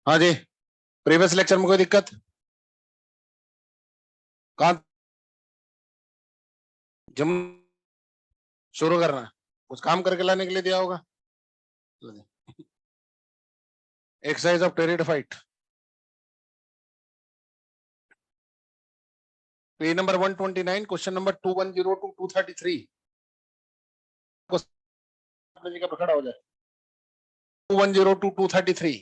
हाँ जी, previous lecture में कोई दिक्कत? कहाँ जम शुरू करना है? कुछ काम करके लाने के लिए दिया होगा। Exercise of pteridophyte, page number 129, question number 210 to 233। अपनी जगह पर खड़ा हो जाए। 210 टू 233,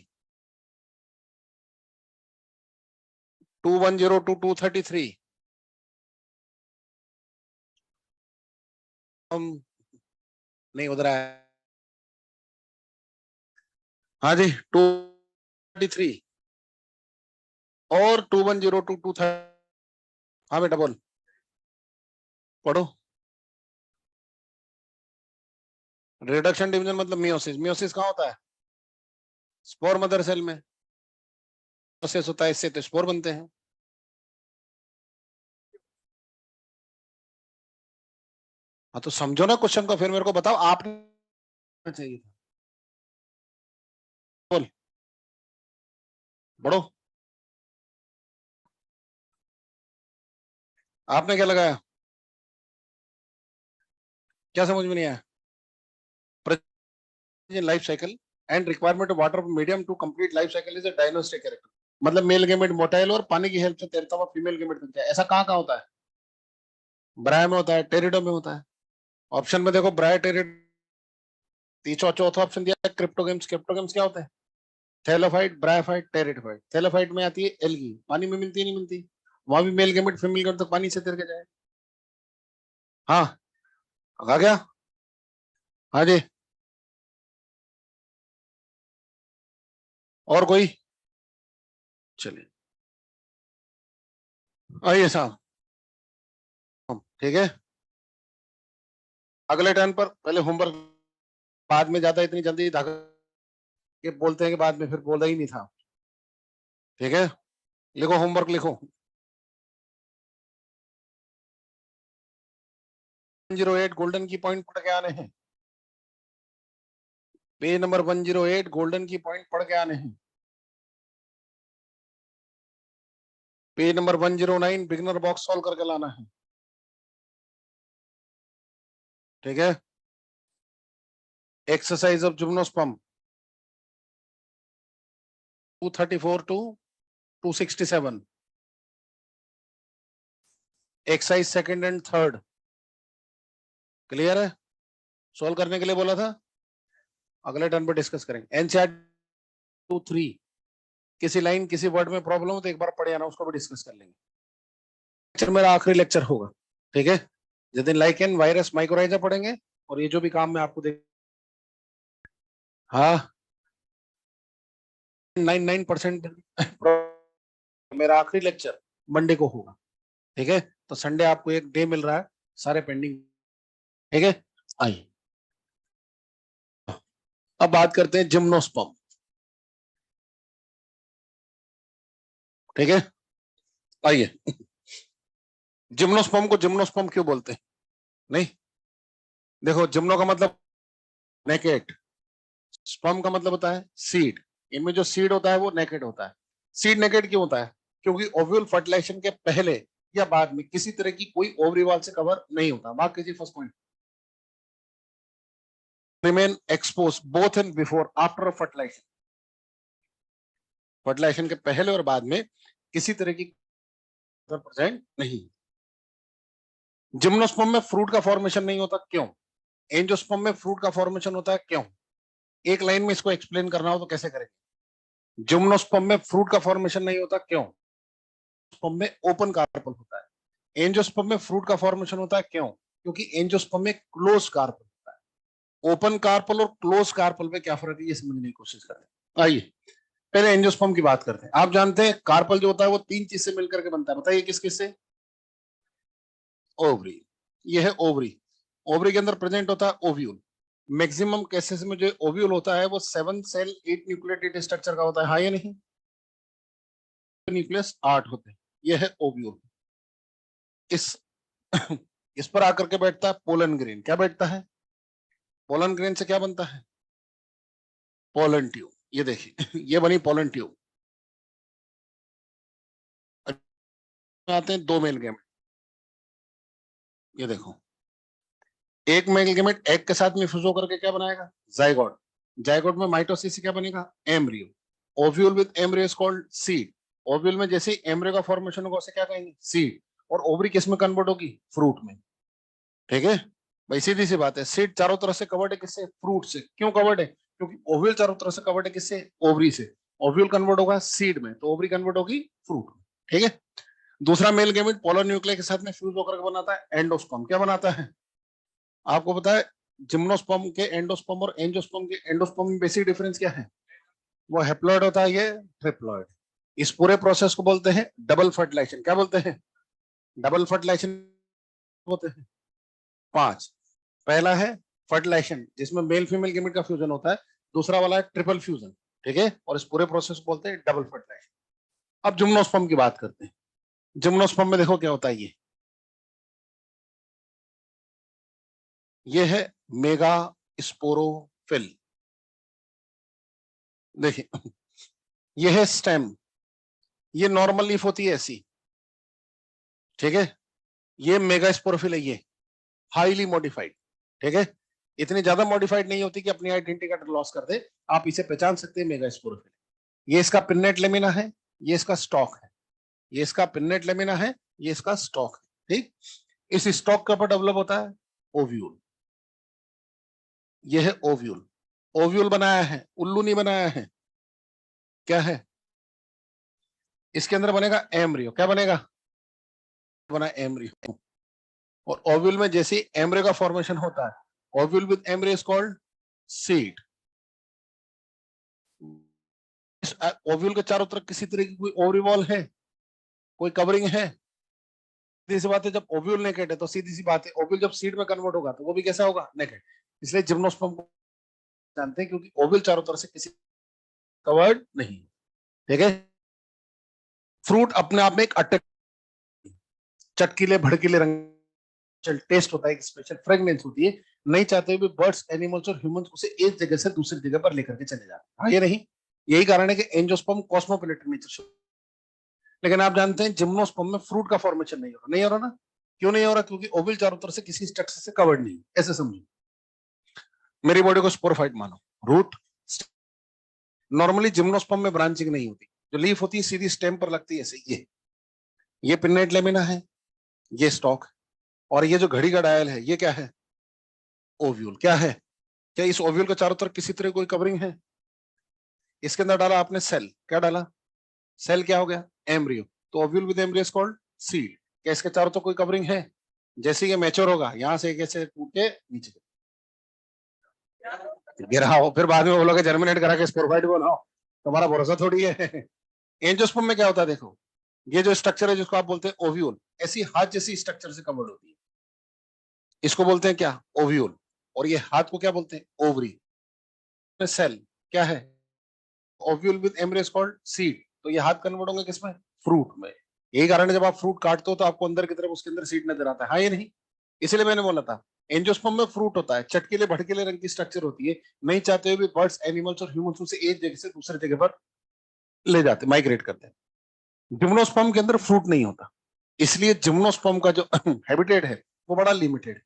210 टू 233। हम नहीं उधर आया। हाँ जी, 233 और 210 टू 230। हाँ बेटा बोल, पढ़ो। रिडक्शन डिवीजन मतलब मियोसिस। मियोसिस कहाँ होता है? स्पोर मदर सेल में प्रोसेस होता है, इससे तो स्पोर बनते हैं। हाँ तो समझो ना क्वेश्चन को, फिर मेरे को बताओ। आपने चाहिए था, बोल बढ़ो। आपने क्या लगाया? क्या समझ में नहीं आया? Life cycle and requirement of water medium to complete life cycle is a diagnostic character. मतलब मेल गेमेट मोटाइल और पानी की हेल्प से तैरता हुआ फीमेल गेमेट बनता है। ऐसा कहाँ कहाँ होता है? ब्राय में होता है, टेरिडो में होता है। ऑप्शन में देखो, ब्राय, टेरिडो। तीसरा चौथा ऑप्शन दिया है क्रिप्टोगेम्स। क्रिप्टोगेम्स क्या होते हैं? Thallophyte, bryophyte, pteridophyte. थैलोफाइट में आती है एल्गी, पानी में मिलती है नहीं मिलती? वहां भी मेल गेमेट फीमेल गेमेट तो पानी से तैर के जाए। हाँ, आ गया। हाँ जी, और कोई? चलिए आइए साहब, ठीक है। अगले टर्न पर पहले होमवर्क, बाद में ज्यादा इतनी जल्दी धागा के बोलते हैं कि बाद में फिर बोला ही नहीं था। ठीक है, लिखो होमवर्क लिखो। 108 गोल्डन की पॉइंट पढ़ के आने हैं। पेज नंबर 108 गोल्डन की पॉइंट पढ़ के आने हैं। Page number 109 beginner box solve करके लाना है। ठीक है, exercise of gymnosperm 234 to 267। Exercise second and third clear है? सॉल्व करने के लिए बोला था, अगले टर्न पर डिस्कस करेंगे। एनसीआर 2-3, किसी लाइन किसी वर्ड में प्रॉब्लम हो तो एक बार पढ़े आना, उसको भी डिस्कस कर लेंगे। लेक्चर मेरा आखिरी लेक्चर होगा, ठीक है। जिस दिन लाइकेन वायरस माइक्रोराइजा पढ़ेंगे, और ये जो भी काम मैं आपको दे, हाँ 99% मेरा आखिरी लेक्चर मंडे को होगा। ठीक है, तो संडे आपको एक डे मिल रहा है, सारे पेंडिंग। ठीक है, आइए अब बात करते हैं जिम्नोस्पर्म। ठीक है, आइए। जिम्नोस्पर्म को जिम्नोस्पर्म क्यों बोलते हैं? नहीं, देखो जिम्नो का मतलब नेकेट, स्पर्म का मतलब होता है सीड। इनमें जो सीड होता है वो नेकेट होता है। सीड नेकेट क्यों होता है? क्योंकि ओव्यूल फर्टिलाइजेशन के पहले या बाद में किसी तरह की कोई ओवरी वॉल से कवर नहीं होता। बात कीजिए first point, remain expose both in before after fertilization. Fertilization के पहले और बाद में किसी तरह की प्रेजेंट नहीं। जिम्नोस्पर्म में फ्रूट का फॉर्मेशन नहीं होता, क्यों? एंजियोस्पर्म में फ्रूट का फॉर्मेशन होता है, क्यों? एक लाइन में इसको एक्सप्लेन करना हो तो कैसे करेंगे? जिम्नोस्पर्म में फ्रूट का फॉर्मेशन नहीं होता, क्यों? स्पर्म में ओपन कार्पल होता है। एंजियोस्पर्म में फ्रूट का फॉर्मेशन होता है, क्यों? क्योंकि एंजियोस्पर्म में क्लोज कार्पल होता है। ओपन कार्पल और क्लोज कार्पल में क्या फर्क है, ये समझने की कोशिश करें। आइए पहले एंजियोस्पर्म की बात करते हैं। आप जानते हैं कार्पल जो होता है वो तीन चीज से मिलकर के बनता है, बताइए किस किस से? ओवरी, ये है ओवरी। ओवरी के अंदर प्रेजेंट होता है ओव्यूल। मैक्सिमम केसेस में जो ओव्यूल होता है वो 7 सेल 8 न्यूक्लियोटाइड स्ट्रक्चर का होता है, हाँ या नहीं? न्यूक्लियस 8 होते हैं, ये है ओव्यूल। इस इस पर आकर के बैठता है पोलन ग्रेन। क्या बैठता है? पोलन ग्रेन से क्या बनता है? पोलन ट्यूब, ये देखिए ये बनी पोलन ट्यूब। आते हैं दो मेल गैमेट, ये देखो एक मेल गैमेट एग के साथ में फ्यूज होकर के क्या बनाएगा, जाइगोट। जाइगोट में माइटोसिस से क्या बनेगा, embryo. Ovule with embryo is called seed. Ovule में जैसे ही एम्ब्रियो का फॉर्मेशन होगा उसे क्या कहेंगे, सीड। और ओवरी किस में कन्वर्ट होगी, फ्रूट में। ठीक है भाई, सीधी सी बात है। सीड चारों तरफ से कवर्ड है किससे, फ्रूट से। क्यों कवर्ड है, क्योंकि ओव्यूल चारों तरफ से कवर्ड है किससे, ओवरी से। ओव्यूल कन्वर्ट होगा सीड में तो ओवरी कन्वर्ट होगी फ्रूट में। ठीक है। दूसरा मेल गैमेट पोलर न्यूक्लियर के साथ में फ्यूज होकर के बनाता है एंडोस्पर्म। क्या बनाता है, आपको पता है जिम्नोस्पर्म के एंडोस्पर्म और एंजियोस्पर्म के एंडोस्पर्म में बेसिक डिफरेंस क्या है, वो हेप्लॉइड होता है, ये ट्रिप्लॉइड। इस पूरे प्रोसेस को बोलते हैं डबल फर्टिलाइजेशन। क्या बोलते हैं, डबल फर्टिलाइजेशन होते हैं 5। पहला है फर्टिलाइजेशन जिसमें मेल फीमेल गैमेट का फ्यूजन होता है। दूसरा वाला है ट्रिपल फ्यूजन। ठीक है, और इस पूरे प्रोसेस को बोलते हैं डबल फर्टिलाइजेशन। अब जिम्नोस्पर्म की बात करते हैं। जिम्नोस्पर्म में देखो क्या होता है, ये है मेगा स्पोरोफिल। देखिए ये है स्टेम, ये नॉर्मल लीफ होती है ऐसी। ठीक है, ये मेगा स्पोरोफिल है, ये हाईली मॉडिफाइड। ठीक है, इतनी ज्यादा मॉडिफाइड नहीं होती कि अपनी आइडेंटिटी का लॉस कर दे, आप इसे पहचान सकते हैं मेगा स्पोरोफिल। ये इसका पिन्नेट लेमिना है, ये इसका स्टॉक है। ये इसका पिन्नेट लेमिना है, ये इसका स्टॉक है। ठीक, इस स्टॉक के ऊपर डेवलप होता है ओव्यूल। ये है ओव्यूल। ओव्यूल बनाया है, उल्लू नहीं बनाया है। क्या है, इसके अंदर बनेगा एम्ब्रियो। क्या बनेगा, बना एम्ब्रियो। और ओव्यूल में जैसे एम्ब्रियो का फॉर्मेशन होता है, ovule with embryo is called seed. Ovule के चारों तरफ किसी तरह की कोई ओवरीवॉल है, कोई कवरिंग है। सीधी सी बात है, जब ओव्यूल नेकेड है तो सीधी सी बात है ओव्यूल जब सीड में कन्वर्ट होगा तो वो भी कैसा होगा, नेकेड। इसलिए जिम्नोस्पर्म को जानते हैं क्योंकि ओव्यूल चारों तरफ से किसी कवर्ड नहीं। ठीक है, फ्रूट अपने आप में एक चटकीले भड़कीले रंग टेस्ट होता है, एक स्पेशल फ्रेगनेंस होती है। नहीं चाहते हुए बर्ड्स, एनिमल्स और ह्यूमंस उसे एक जगह से दूसरी जगह पर लेकर के चले जाते हैं। ये नहीं, यही कारण है कि एंजियोस्पर्म कॉस्मोपोलिटन नेचर। लेकिन आप जानते हैं जिम्नोस्पर्म में फ्रूट का फॉर्मेशन नहीं हो रहा। नहीं हो रहा ना, क्यों नहीं हो रहा, क्योंकि ओवल चारों तरफ से किसी स्ट्रक्चर से कवर्ड नहीं। ऐसे समझो, मेरी बॉडी को स्पोरोफाइट मानो, रूट। नॉर्मली जिम्नोस्पर्म में ब्रांचिंग नहीं होती, जो लीफ होती है सीधी स्टेम पर लगती है ऐसे। ये पिन्नेट लेमिना है, ये स्टॉक, और ये जो घड़ी का डायल है ये क्या है, ओव्यूल। क्या है, क्या इस ओव्यूल के चारों तरफ किसी तरह कोई कवरिंग है, इसके अंदर डाला आपने सेल। क्या डाला, सेल। क्या हो गया, एम्ब्रियो। तो ovule with embryo is called seed. क्या इसके चारों तरफ कोई कवरिंग है, जैसे ये मैच्योर होगा यहां से कैसे टूट के नीचे गिरा हो, फिर बाद में बोलोगे जर्मिनेट करा के स्पोरफाइट बनाओ, तुम्हारा भरोसा थोड़ी है। एंजियोस्पर्म में क्या होता है, देखो ये जो स्ट्रक्चर है जिसको आप बोलते हैं ओव्यूल, ऐसी हाथ जैसी स्ट्रक्चर से कवर्ड होती है, इसको बोलते हैं क्या, ओव्यूल। और ये हाथ को क्या बोलते हैं, ओवरी। सेल क्या है, ovule with embryo called seed. तो ये हाथ कन्वर्ट होंगे किसमें, फ्रूट में। यही कारण है जब आप फ्रूट काटते हो तो आपको अंदर की तरफ उसके अंदर सीड नजर आता है, हाँ ये नहीं। इसलिए मैंने बोला था एंजियोस्पर्म में फ्रूट होता है, चटकीले भड़कीले रंग की स्ट्रक्चर होती है। नहीं चाहते हुए भी बर्ड्स, एनिमल्स और ह्यूमंस उसे एक जगह से दूसरी जगह पर ले जाते, माइग्रेट करते हैं। जिम्नोस्पर्म के अंदर फ्रूट नहीं होता, इसलिए जिम्नोस्पर्म का जो हैबिटेट है वो बड़ा लिमिटेड है।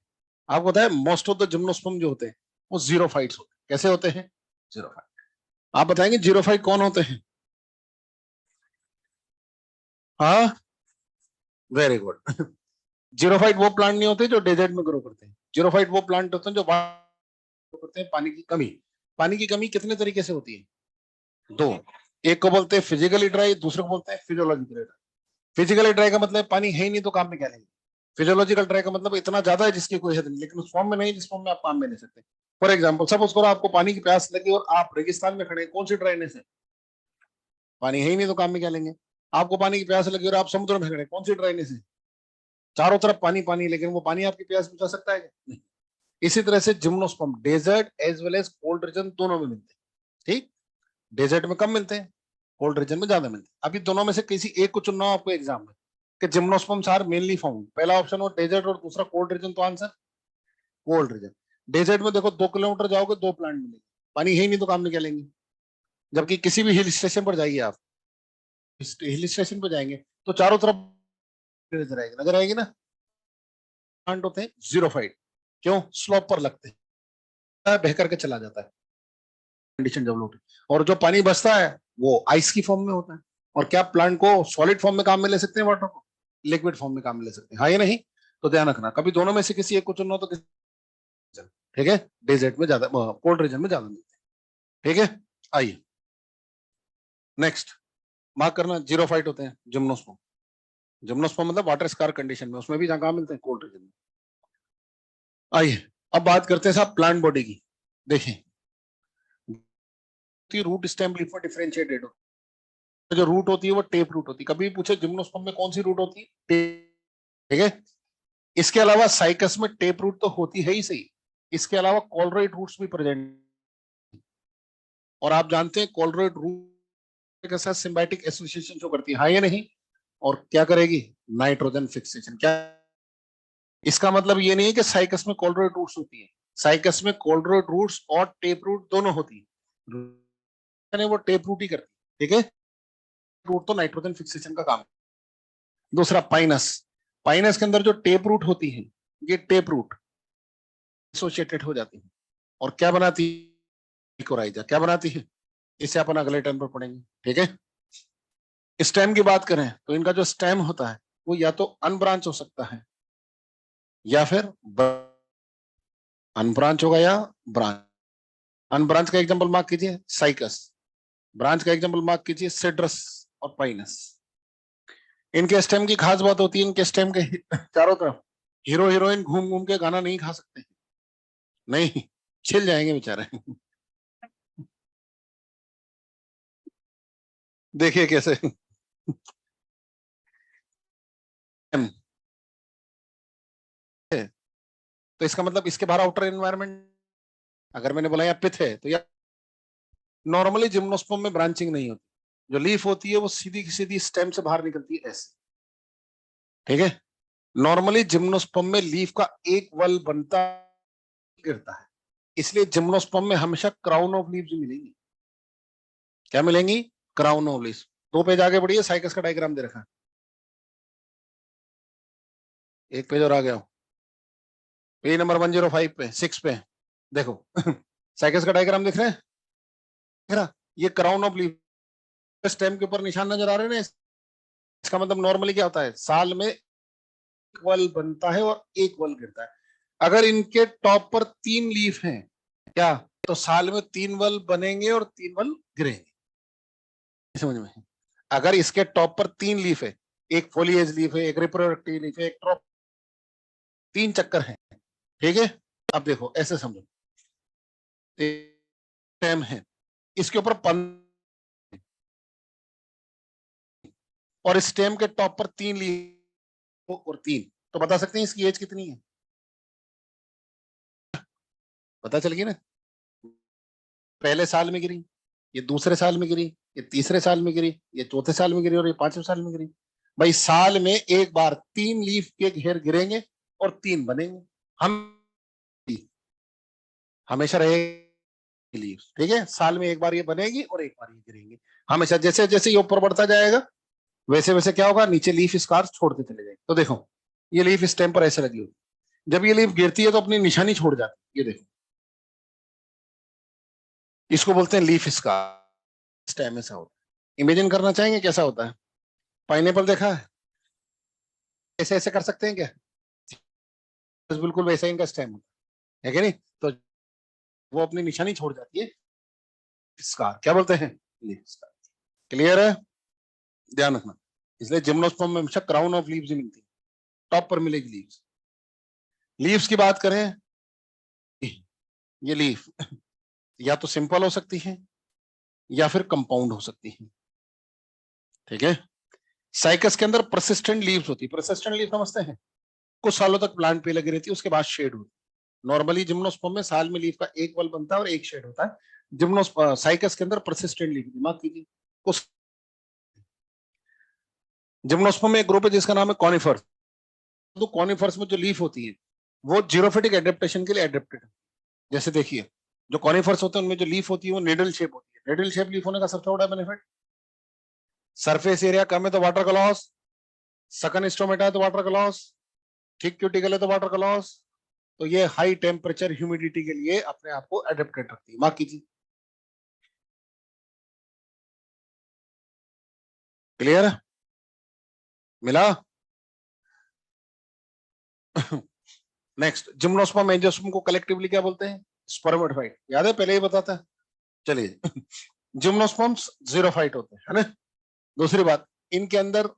आपको पता है मोस्ट ऑफ द जिम्नोस्पर्म जो होते हैं वो जीरोफाइट्स होते हैं। कैसे होते हैं, जीरोफाइट। आप बताएंगे जीरोफाइट कौन होते हैं, हाँ वेरी गुड। जीरोफाइट वो प्लांट नहीं होते जो डेजर्ट में ग्रो करते हैं। जीरोफाइट वो प्लांट होते हैं जो ग्रो करते हैं पानी की कमी। पानी की कमी कितने तरीके से होती है, दो। एक को बोलते हैं फिजिकली ड्राई, दूसरे को बोलते हैं फिजियोलॉजिकली ड्राई। फिजिकली ड्राई का मतलब पानी है ही नहीं तो काम में क्या लेंगे। फिजियोलॉजिकल ड्राई का मतलब इतना ज्यादा है जिसकी कोई हद नहीं, लेकिन उस फॉर्म में नहीं जिस फॉर्म में आप काम में ले सकते। फॉर एग्जाम्पल सपोज करो आपको पानी की प्यास लगी और आप रेगिस्तान में खड़े, कौन सी ड्राइनेस है, पानी है ही नहीं तो काम में क्या लेंगे। आपको पानी की प्यास लगी और आप समुद्र में खड़े, कौन सी ड्राइनेस है, चारों तरफ पानी पानी, लेकिन वो पानी आपकी प्यास बुझा सकता है क्या, नहीं। इसी तरह से gymnosperm desert as well as cold region दोनों में मिलते हैं। ठीक, डेजर्ट में कम मिलते हैं, कोल्ड रीजन में ज्यादा मिलते हैं। अभी दोनों में से किसी एक को चुनना हो आपको एग्जाम में कि जिम्नोस्पर्म्स आर मेनली फाउंड, पहला ऑप्शन हो डेजर्ट और दूसरा कोल्ड रीजन, तो आंसर कोल्ड रीजन। डेजर्ट में देखो 2 किलोमीटर जाओगे 2 प्लांट मिलेंगे, पानी है ही नहीं तो काम में क्या लेंगे। जबकि किसी भी हिल स्टेशन पर जाइए आप, हिल स्टेशन पर जाएंगे तो चारों तरफ नजर आएगी ना, प्लांट होते हैं जीरोफाइट, क्यों? स्लोप पर लगते हैं, बह करके चला जाता है कंडीशन डेवलप, और जो पानी बचता है वो आइस की फॉर्म में होता है। और क्या प्लांट को सॉलिड फॉर्म में काम में ले सकते हैं, वाटर को लिक्विड फॉर्म में काम में ले सकते हैं, हाँ या नहीं? तो ध्यान रखना, कभी दोनों में से किसी एक को चुनना हो तो ठीक है, डेजर्ट में ज्यादा, कोल्ड रीजन में ज्यादा मिलते हैं, ठीक है। आइए नेक्स्ट, मार्क करना, जीरोफाइट होते हैं जिम्नोस्पर्म। जिम्नोस्पर्म मतलब वाटर स्कार कंडीशन में, उसमें भी जहां कहाँ मिलते हैं, कोल्ड रीजन में। आइए अब बात करते हैं साहब प्लांट बॉडी की। देखें, रूट स्टेम लीफ में डिफरेंशिएटेड हो, जो रूट होती है वो टेप रूट होती है। कभी पूछे जिम्नोस्पर्म में कौन सी रूट होती है, ठीक है। इसके अलावा साइकस में टेप रूट तो होती है ही सही, इसके अलावा कॉलरॉइड रूट्स भी प्रेजेंट, और आप जानते हैं कॉलरॉइड रूट के साथ सिम्बायोटिक एसोसिएशन शो करती है, हाँ या नहीं? और क्या करेगी, नाइट्रोजन फिक्सेशन। क्या इसका मतलब ये नहीं है कि साइकस में कॉलरॉइड रूट्स होती है, साइकस में कॉलरॉइड रूट्स और टेप रूट दोनों होती है, वो टेप रूट ही करती है, ठीक है। रूट तो नाइट्रोजन फिक्सेशन का काम है। दूसरा पाइनस, पाइनस के अंदर जो टेप रूट होती है, ये टेप रूट एसोसिएटेड हो जाती है और क्या बनाती है, कोराइजा क्या बनाती है, इसे अपन अगले टर्म पर पढ़ेंगे, ठीक है। स्टेम की बात करें तो इनका जो स्टेम होता है वो या तो अनब्रांच हो सकता है या फिर अनब्रांच होगा या ब्रांच। अनब्रांच का एग्जांपल मार्क कीजिए साइकस, ब्रांच का एग्जांपल मार्क कीजिए सिड्रस और पाइनस। इनके स्टेम की खास बात होती है, इनके स्टेम के चारों तरफ हीरो हीरोइन घूम घूम के गाना नहीं खा सकते, नहीं, छिल जाएंगे बेचारे। देखिए कैसे, तो इसका मतलब इसके बाहर आउटर एनवायरनमेंट, अगर मैंने बोला यहाँ पिथ है तो या नॉर्मली जिम्नोस्पर्म में ब्रांचिंग नहीं होती, जो लीफ होती है वो सीधी सीधी स्टेम से बाहर निकलती है ऐसे, ठीक है। नॉर्मली जिम्नोस्पर्म में लीफ का एक वल बनता गिरता है, इसलिए जिम्नोस्पर्म में हमेशा क्राउन ऑफ लीव्स मिलेंगी। क्या मिलेंगी, क्राउन ऑफ लीव्स। 2 पेज आगे बढ़िए, साइकस का डायग्राम दे रखा है, 1 पेज और आ गया, पेज नंबर 105 पे, 6 पे देखो। साइकस का डायग्राम दिख रहा है, दिख रहा, ये क्राउन ऑफ लीव, स्टेम के ऊपर निशान नजर आ रहे हैं ना, इसका मतलब नॉर्मली क्या होता है, साल में एक वल बनता है और एक वल गिरता है। अगर इनके टॉप पर 3 लीफ हैं क्या, तो साल में 3 वल बनेंगे और 3 वल गिरेंगे, समझ में? अगर इसके टॉप पर 3 लीफ है, एक फोलिएज लीफ है, एक रिप्रोडक्टिव लीफ है, एक ट्रॉप, 3 चक्कर है, ठीक है। अब देखो ऐसे समझो, स्टेम है, इसके ऊपर और स्टेम के टॉप पर 3 लीफ और 3, तो बता सकते हैं इसकी एज कितनी है, पता चल गई ना। पहले साल में गिरी, ये दूसरे साल में गिरी, ये तीसरे साल में गिरी, ये चौथे साल में गिरी और ये 5वें साल में गिरी। भाई साल में एक बार 3 लीफ के घेर गिरेंगे और 3 बनेंगे, हम हमेशा रहेगी लीफ, ठीक है। साल में एक बार ये बनेगी और एक बार ये गिरेंगे हमेशा, जैसे जैसे ये ऊपर बढ़ता जाएगा वैसे वैसे क्या होगा, नीचे लीफ स्कार छोड़ते चले जाएंगे। तो देखो ये लीफ स्टेम पर ऐसे लगी हुई, जब ये लीफ गिरती है तो अपनी निशानी छोड़ जाती है, ये देखो, इसको बोलते हैं लीफ स्कार। स्टेम ऐसा होता है, इमेजिन करना चाहेंगे कैसा होता है, पाइनएप्पल देखा है, ऐसे ऐसे कर सकते हैं क्या, बस बिल्कुल वैसा ही इनका स्टेम होता है कि नहीं, तो वो अपनी निशानी छोड़ जाती है, स्कार क्या बोलते हैं, लीफ स्कार। क्लियर है, ध्यान रखना। इसलिए जिम्नोस्पर्म में हमेशा क्राउन ऑफ लीव्स ही मिलती है, टॉप पर मिलेगी लीव्स। लीव्स की बात करें, ये लीफ या तो सिंपल हो सकती है या फिर कंपाउंड हो सकती है, ठीक है। साइकस के अंदर परसिस्टेंट लीव्स होती है, परसिस्टेंट लीव समझते हैं, कुछ सालों तक प्लांट पे लगी रहती है, उसके बाद शेड होती है। नॉर्मली जिम्नोस्पर्म में साल में लीफ का एक बल बनता है और एक शेड होता है, साइकस के अंदर परसिस्टेंट लीव, दिमाग कीजिए कुछ। जिम्नोस्पर्म में एक ग्रुप है जिसका नाम है कॉनिफर्स, तो कॉनिफर्स में जो लीफ होती है वो जीरोफिटिक एडेप्टेशन के लिए एडेप्टेड है। जैसे देखिए जो कॉनिफर्स होते हैं उनमें जो लीफ होती है वो निडल शेप होती है, रेडियल शेप लीफ होने का सबसे बड़ा बेनिफिट, सरफेस एरिया कम है तो वाटर का लॉस, सकन स्टोमेटा है तो वाटर का लॉस, थिक क्यूटिकल है तो वाटर का लॉस। तो ये हाई टेम्परेचर ह्यूमिडिटी के लिए अपने आप को एडेप्टेड रखती है। मार्क कीजिए। क्लियर है? मिला? नेक्स्ट, जिम्नोस्पर्म एंजियोस्पर्म को कलेक्टिवली क्या बोलते हैं? स्पर्मेटोफाइट। याद है? पहले ही बताता है। चलिए, जिम्नोस्पर्म्स जीरोफाइट होते हैं, है ना? दूसरी बात, इनके अंदर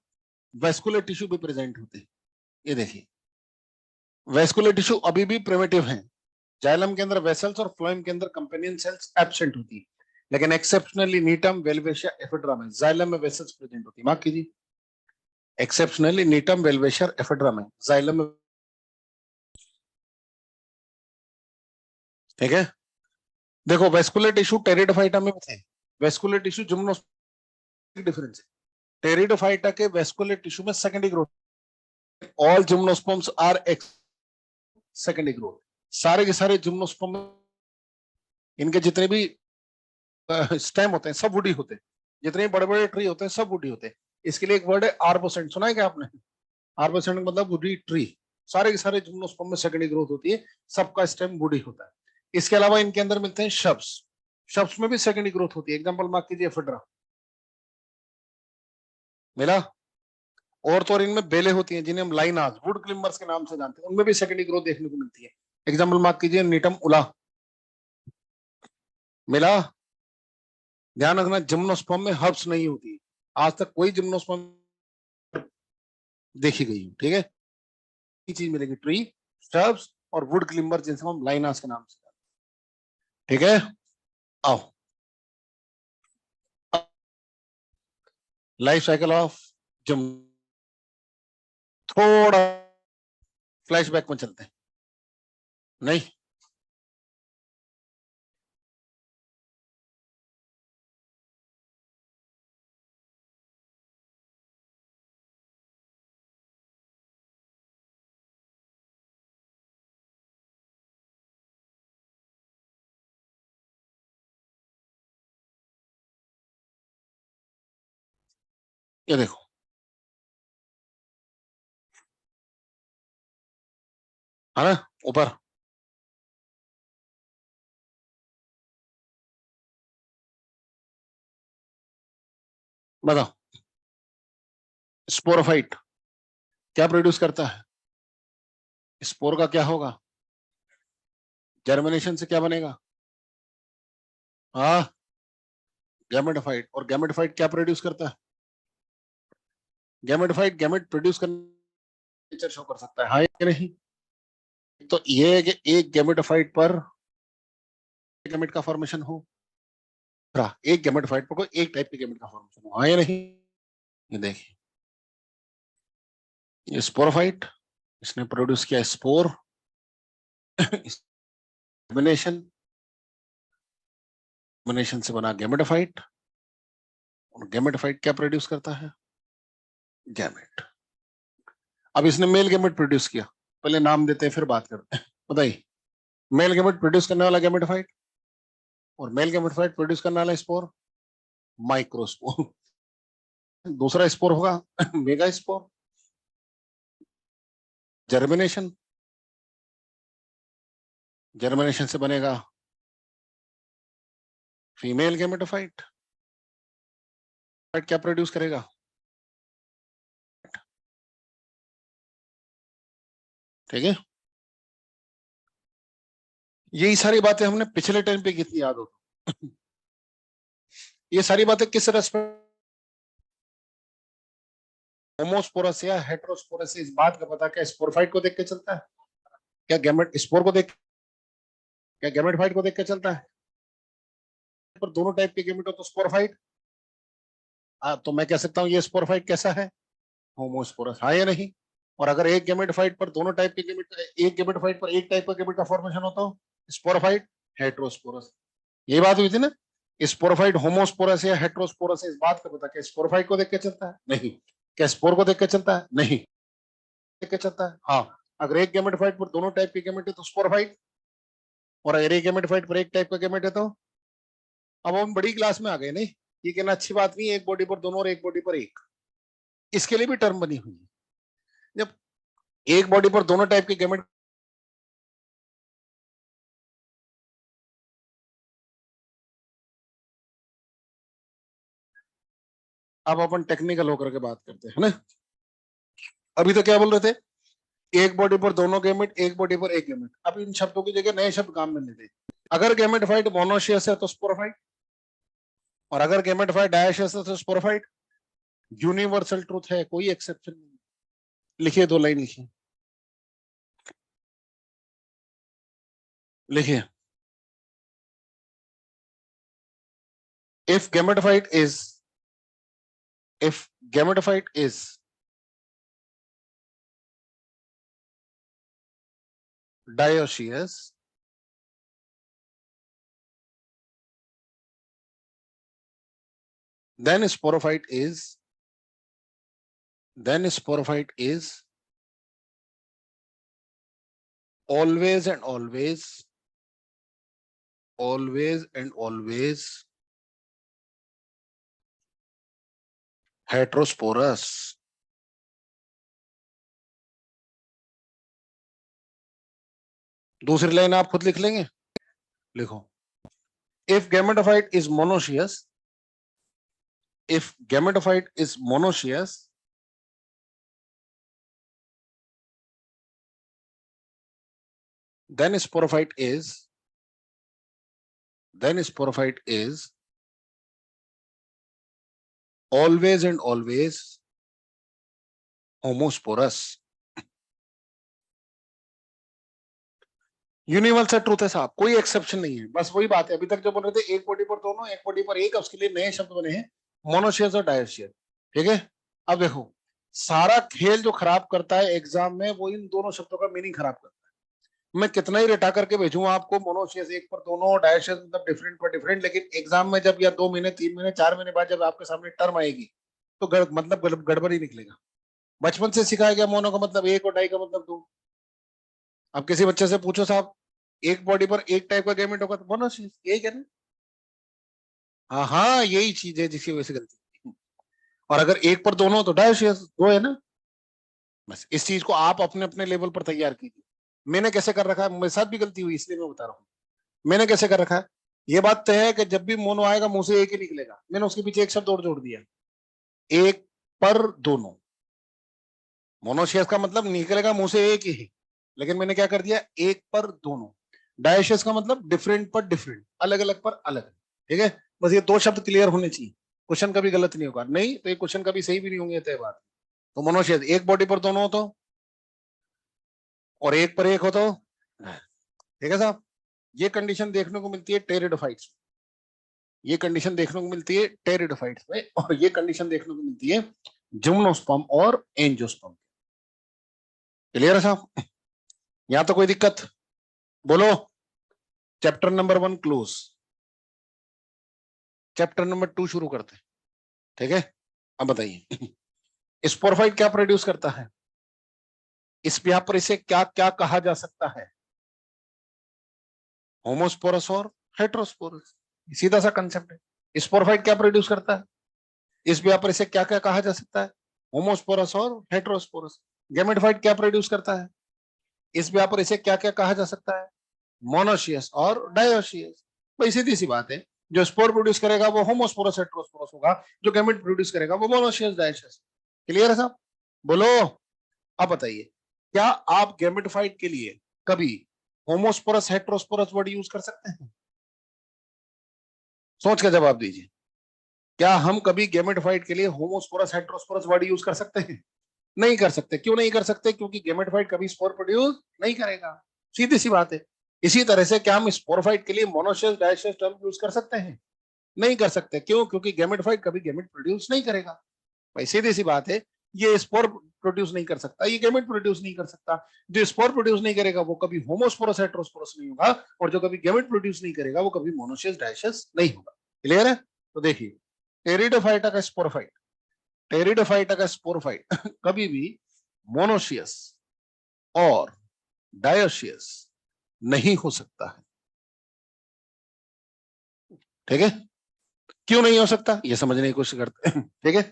वेस्कुलर टिश्यू भी प्रेजेंट होते हैं। ये देखिए, वेस्कुलर टिश्यू अभी भी प्रिमिटिव है। जाइलम के अंदर वेसल्स और फ्लोएम के अंदर कंपेनियन सेल्स एब्सेंट होती है, लेकिन एक्सेप्शनली नीटम, वेल्वेशिया, एफिड्रा में जाइलम में वेसल्स प्रेजेंट होती है। मार्क कीजिए। एक्सेप्शनली नीटम, वेल्वेशिया, एफिड्रा में, जाइलम में। ठीक है? देखो, वेस्कुलर टिश्यू टेरिडोफाइटा में थे, वेस्कुलर टिश्यू जिम्नोस्पर्म, डिफरेंस है। टेरिडोफाइटा के वेस्कुलर टिश्यू में secondary growth, all gymnosperms are ex secondary growth. सारे के सारे जिम्नोस्पर्म, इनके जितने भी स्टेम होते हैं सब वुडी होते हैं, जितने बड़े बड़े ट्री होते हैं सब वुडी होते हैं। इसके लिए एक वर्ड है आर्बोसेंट, सुना है क्या आपने? आर्बोसेंट मतलब वुडी ट्री। सारे के सारे जिम्नोस्पर्म में सेकेंडरी ग्रोथ होती है, सबका स्टेम वुडी होता है। इसके अलावा इनके अंदर मिलते हैं शब्स, शब्स में भी सेकेंडरी ग्रोथ होती है। एग्जांपल मार्क कीजिए, एफिड्रा। मिला? और तो और इनमें बेले होती हैं जिन्हें हम लाइनाज, वुड क्लिम्बर्स के नाम से जानते हैं, उनमें भी सेकेंडरी ग्रोथ देखने को मिलती है। एग्जांपल मार्क कीजिए, नीटम उला। मिला? ध्यान रखना, जिम्नोस्पर्म में हर्ब्स नहीं होती, आज तक कोई जिम्नोस्पर्म देखी गई है। ठीक है? ये चीज मिलेगी, ट्री, स्टब्स और वुड क्लिम्बर, जिनसे हम लाइनास के नाम से जानते हैं। ठीक है? आओ, लाइफ साइकिल ऑफ जिम, थोड़ा फ्लैशबैक में चलते हैं। नहीं? ये देखो, है ना? ऊपर बताओ, स्पोरोफाइट क्या प्रोड्यूस करता है? स्पोर का क्या होगा? जर्मिनेशन से क्या बनेगा? हाँ, गैमेटोफाइट। और गैमेटोफाइट क्या प्रोड्यूस करता है? गैमेटोफाइट गैमेट प्रोड्यूस करने शो कर सकता है, हाँ या नहीं? तो ये है कि एक गैमेटोफाइट पर गैमेट का फॉर्मेशन हो, एक गैमेटोफाइट पर कोई एक टाइप के गैमेट का फॉर्मेशन हो, हाँ या नहीं? ये देखिए, ये स्पोरोफाइट, इसने प्रोड्यूस किया स्पोर, जर्मिनेशन, जर्मिनेशन से बना गैमेटोफाइट, और गैमेटोफाइट क्या प्रोड्यूस करता है? गैमेट। अब इसने मेल गैमेट प्रोड्यूस किया, पहले नाम देते हैं फिर बात करते हैं। बताइए, मेल गैमेट प्रोड्यूस करने वाला गैमेटोफाइट, और मेल गैमेटोफाइट प्रोड्यूस करने वाला स्पोर, माइक्रोस्पोर। दूसरा स्पोर होगा मेगा स्पोर, जर्मिनेशन, जर्मिनेशन से बनेगा फीमेल गैमेटोफाइट, क्या प्रोड्यूस करेगा? ठीक है? यही सारी बातें हमने पिछले टाइम पे कितनी याद हो। ये सारी बातें किस रेस्पेक्ट, होमोस्पोरस या हेटेरोस्पोरस, इस बात का पता क्या स्पोरफाइट को देख के चलता है? क्या गैमेट स्पोर को देख, क्या गैमेटोफाइट को देख के चलता है? पर दोनों टाइप के गैमेट हो तो स्पोरफाइट। तो मैं कह सकता हूँ ये स्पोरफाइट कैसा है? होमोस्पोरस, हाँ या नहीं? और अगर एक गैमेटोफाइट पर दोनों टाइप के गैमेट, एक गैमेटोफाइट पर एक टाइप का गैमेट का फॉर्मेशन होता हो, स्पोरफाइट, हेटेरोस्पोरस। यही बात हुई थी ना? स्पोरफाइट होमोस्पोरस या हेटेरोस्पोरस, इस बात का पता क्या स्पोरफाइट को देख के चलता है? नहीं। क्या स्पोर को देख के चलता है? नहीं। देख के चलता है, हाँ। अगर एक गैमेटोफाइट पर दोनों टाइप के गैमेट है तो स्पोरफाइट, और अगर एक गैमेटोफाइट पर एक टाइप का गैमेट है तो अब हम बड़ी क्लास में आ गए नहीं, ये कहना अच्छी बात नहीं है एक बॉडी पर दोनों और एक बॉडी पर एक, इसके लिए भी टर्म बनी हुई है। जब एक बॉडी पर दोनों टाइप के गैमेट, अब अपन टेक्निकल होकर के बात करते हैं ना। अभी तो क्या बोल रहे थे, एक बॉडी पर दोनों गैमेट, एक बॉडी पर एक गैमेट। अब इन शब्दों की जगह नए शब्द काम में लेते हैं। अगर गैमेटोफाइट मोनोशियस है तो स्पोरोफाइट, और अगर गैमेटोफाइट डायोशियस है तो स्पोरोफाइट। यूनिवर्सल ट्रूथ है, कोई एक्सेप्शन नहीं। लिखिए, 2 लाइन लिखिए, लिखिए। if gametophyte is if gametophyte is dioecious, then sporophyte is always and always heterosporous. दूसरी लाइन आप खुद लिख लेंगे, लिखो। if gametophyte is monoecious, then sporophyte is always and always homosporous. Universal truth है साहब, कोई एक्सेप्शन नहीं है। बस वही बात है, अभी तक जो बोल रहे थे एक बॉडी पर दोनों, एक बॉडी पर एक, उसके लिए नए शब्द बने हैं मोनोशियस और डायोशियस। ठीक है, अब देखो, सारा खेल जो खराब करता है एग्जाम में वो इन दोनों शब्दों का मीनिंग खराब करता है। मैं कितना ही रटा करके भेजूंगा आपको, मोनोशियस एक पर दोनों, डायोशियस मतलब डिफरेंट पर डिफरेंट, लेकिन एग्जाम में जब या 2 महीने 3 महीने 4 महीने बाद जब आपके सामने टर्म आएगी तो मतलब गड़बड़ ही निकलेगा। बचपन से सिखाया गया मोनो का मतलब एक और डाई का मतलब दो। अब किसी बच्चे से पूछो साहब, एक बॉडी पर एक टाइप का गैमेट होगा तो मोनोसिस, यही कहना। हाँ हाँ, यही चीज है जिसकी वजह से गलती। और अगर एक पर दोनों तो डायोसिस दो है ना। बस इस चीज को आप अपने अपने लेवल पर तैयार कीजिए। मैंने कैसे कर रखा है, मेरे साथ भी गलती हुई इसलिए मैं बता रहा हूँ। मैंने कैसे कर रखा है, ये बात तय है कि जब भी मोनो आएगा मुंह से एक ही निकलेगा। मैंने उसके पीछे एक शब्द और जोड़ दिया, एक पर दोनों। मोनोशियस का मतलब निकलेगा मुंह से एक ही, लेकिन मैंने क्या कर दिया, एक पर दोनों। डायोशियस का मतलब डिफरेंट पर डिफरेंट, अलग अलग पर अलग। ठीक है, बस ये 2 शब्द क्लियर होने चाहिए, क्वेश्चन कभी गलत नहीं होगा। नहीं तो ये क्वेश्चन कभी सही भी नहीं होंगे, तय बात। तो मोनोशियस एक बॉडी पर दोनों हो तो, और एक पर एक हो तो। ठीक है साहब, ये कंडीशन देखने को मिलती है टेरिडोफाइट्स, ये कंडीशन देखने को मिलती है टेरिडोफाइट्स में, और ये कंडीशन देखने को मिलती है जिम्नोस्पर्म और एंजियोस्पर्म। क्लियर है साहब, यहां तो कोई दिक्कत? बोलो। Chapter number 1 close, chapter number 2 शुरू करते हैं। ठीक है, अब बताइए स्पोरोफाइट क्या प्रोड्यूस करता है, इस यहाँ पर इसे क्या क्या कहा जा सकता है? होमोस्पोरस और हेट्रोस्पोरस, सीधा सा कंसेप्ट है। स्पोरोफाइट क्या प्रोड्यूस करता है, इस यहाँ पर इसे क्या क्या कहा जा सकता है? होमोस्पोरस और हेट्रोस्पोरस। गैमेटोफाइट क्या प्रोड्यूस करता है, इस यहाँ पर इसे क्या क्या कहा जा सकता है? मोनोशियस और डायोशियस। भाई सीधी सी बात है, जो स्पोर प्रोड्यूस करेगा वो होमोस्पोरस हेट्रोस्पोरस होगा, जो गैमेट प्रोड्यूस करेगा वो मोनोशियस डायोशियस। क्लियर है साहब? बोलो। अब बताइए, क्या आप गैमेटोफाइट के लिए कभी होमोस्पोरस हेट्रोस्पोरस वर्ड यूज कर सकते हैं? सोच के जवाब दीजिए, क्या हम कभी गैमेटोफाइट के लिए होमोस्पोरस हेट्रोस्पोरस वर्ड यूज कर सकते हैं? नहीं कर सकते। क्यों नहीं कर सकते? क्योंकि गैमेटोफाइट कभी स्पोर प्रोड्यूस नहीं करेगा, सीधी सी बात है। इसी तरह से क्या हम स्पोरोफाइट के लिए मोनोशियस डायोशियस टर्म यूज कर सकते हैं? नहीं कर सकते। क्यों? क्योंकि गैमेटोफाइट कभी गैमेट प्रोड्यूस नहीं करेगा। भाई सीधी सी बात है, ये स्पोर प्रोड्यूस नहीं कर सकता, ये गैमेट प्रोड्यूस नहीं कर सकता। जो स्पोर प्रोड्यूस नहीं करेगा वो कभी होमोस्पोरस हेट्रोस्पोरस नहीं होगा, और जो कभी गैमेट प्रोड्यूस नहीं करेगा वो कभी मोनोशियस डायोशियस नहीं होगा। क्लियर है? तो देखिए, टेरिडोफाइटा का स्पोरोफाइट, टेरिडोफाइटा का स्पोरोफाइट कभी भी मोनोशियस और डायोशियस नहीं हो सकता है। ठीक है, क्यों नहीं हो सकता ये समझने की कोशिश करते हैं। ठीक है,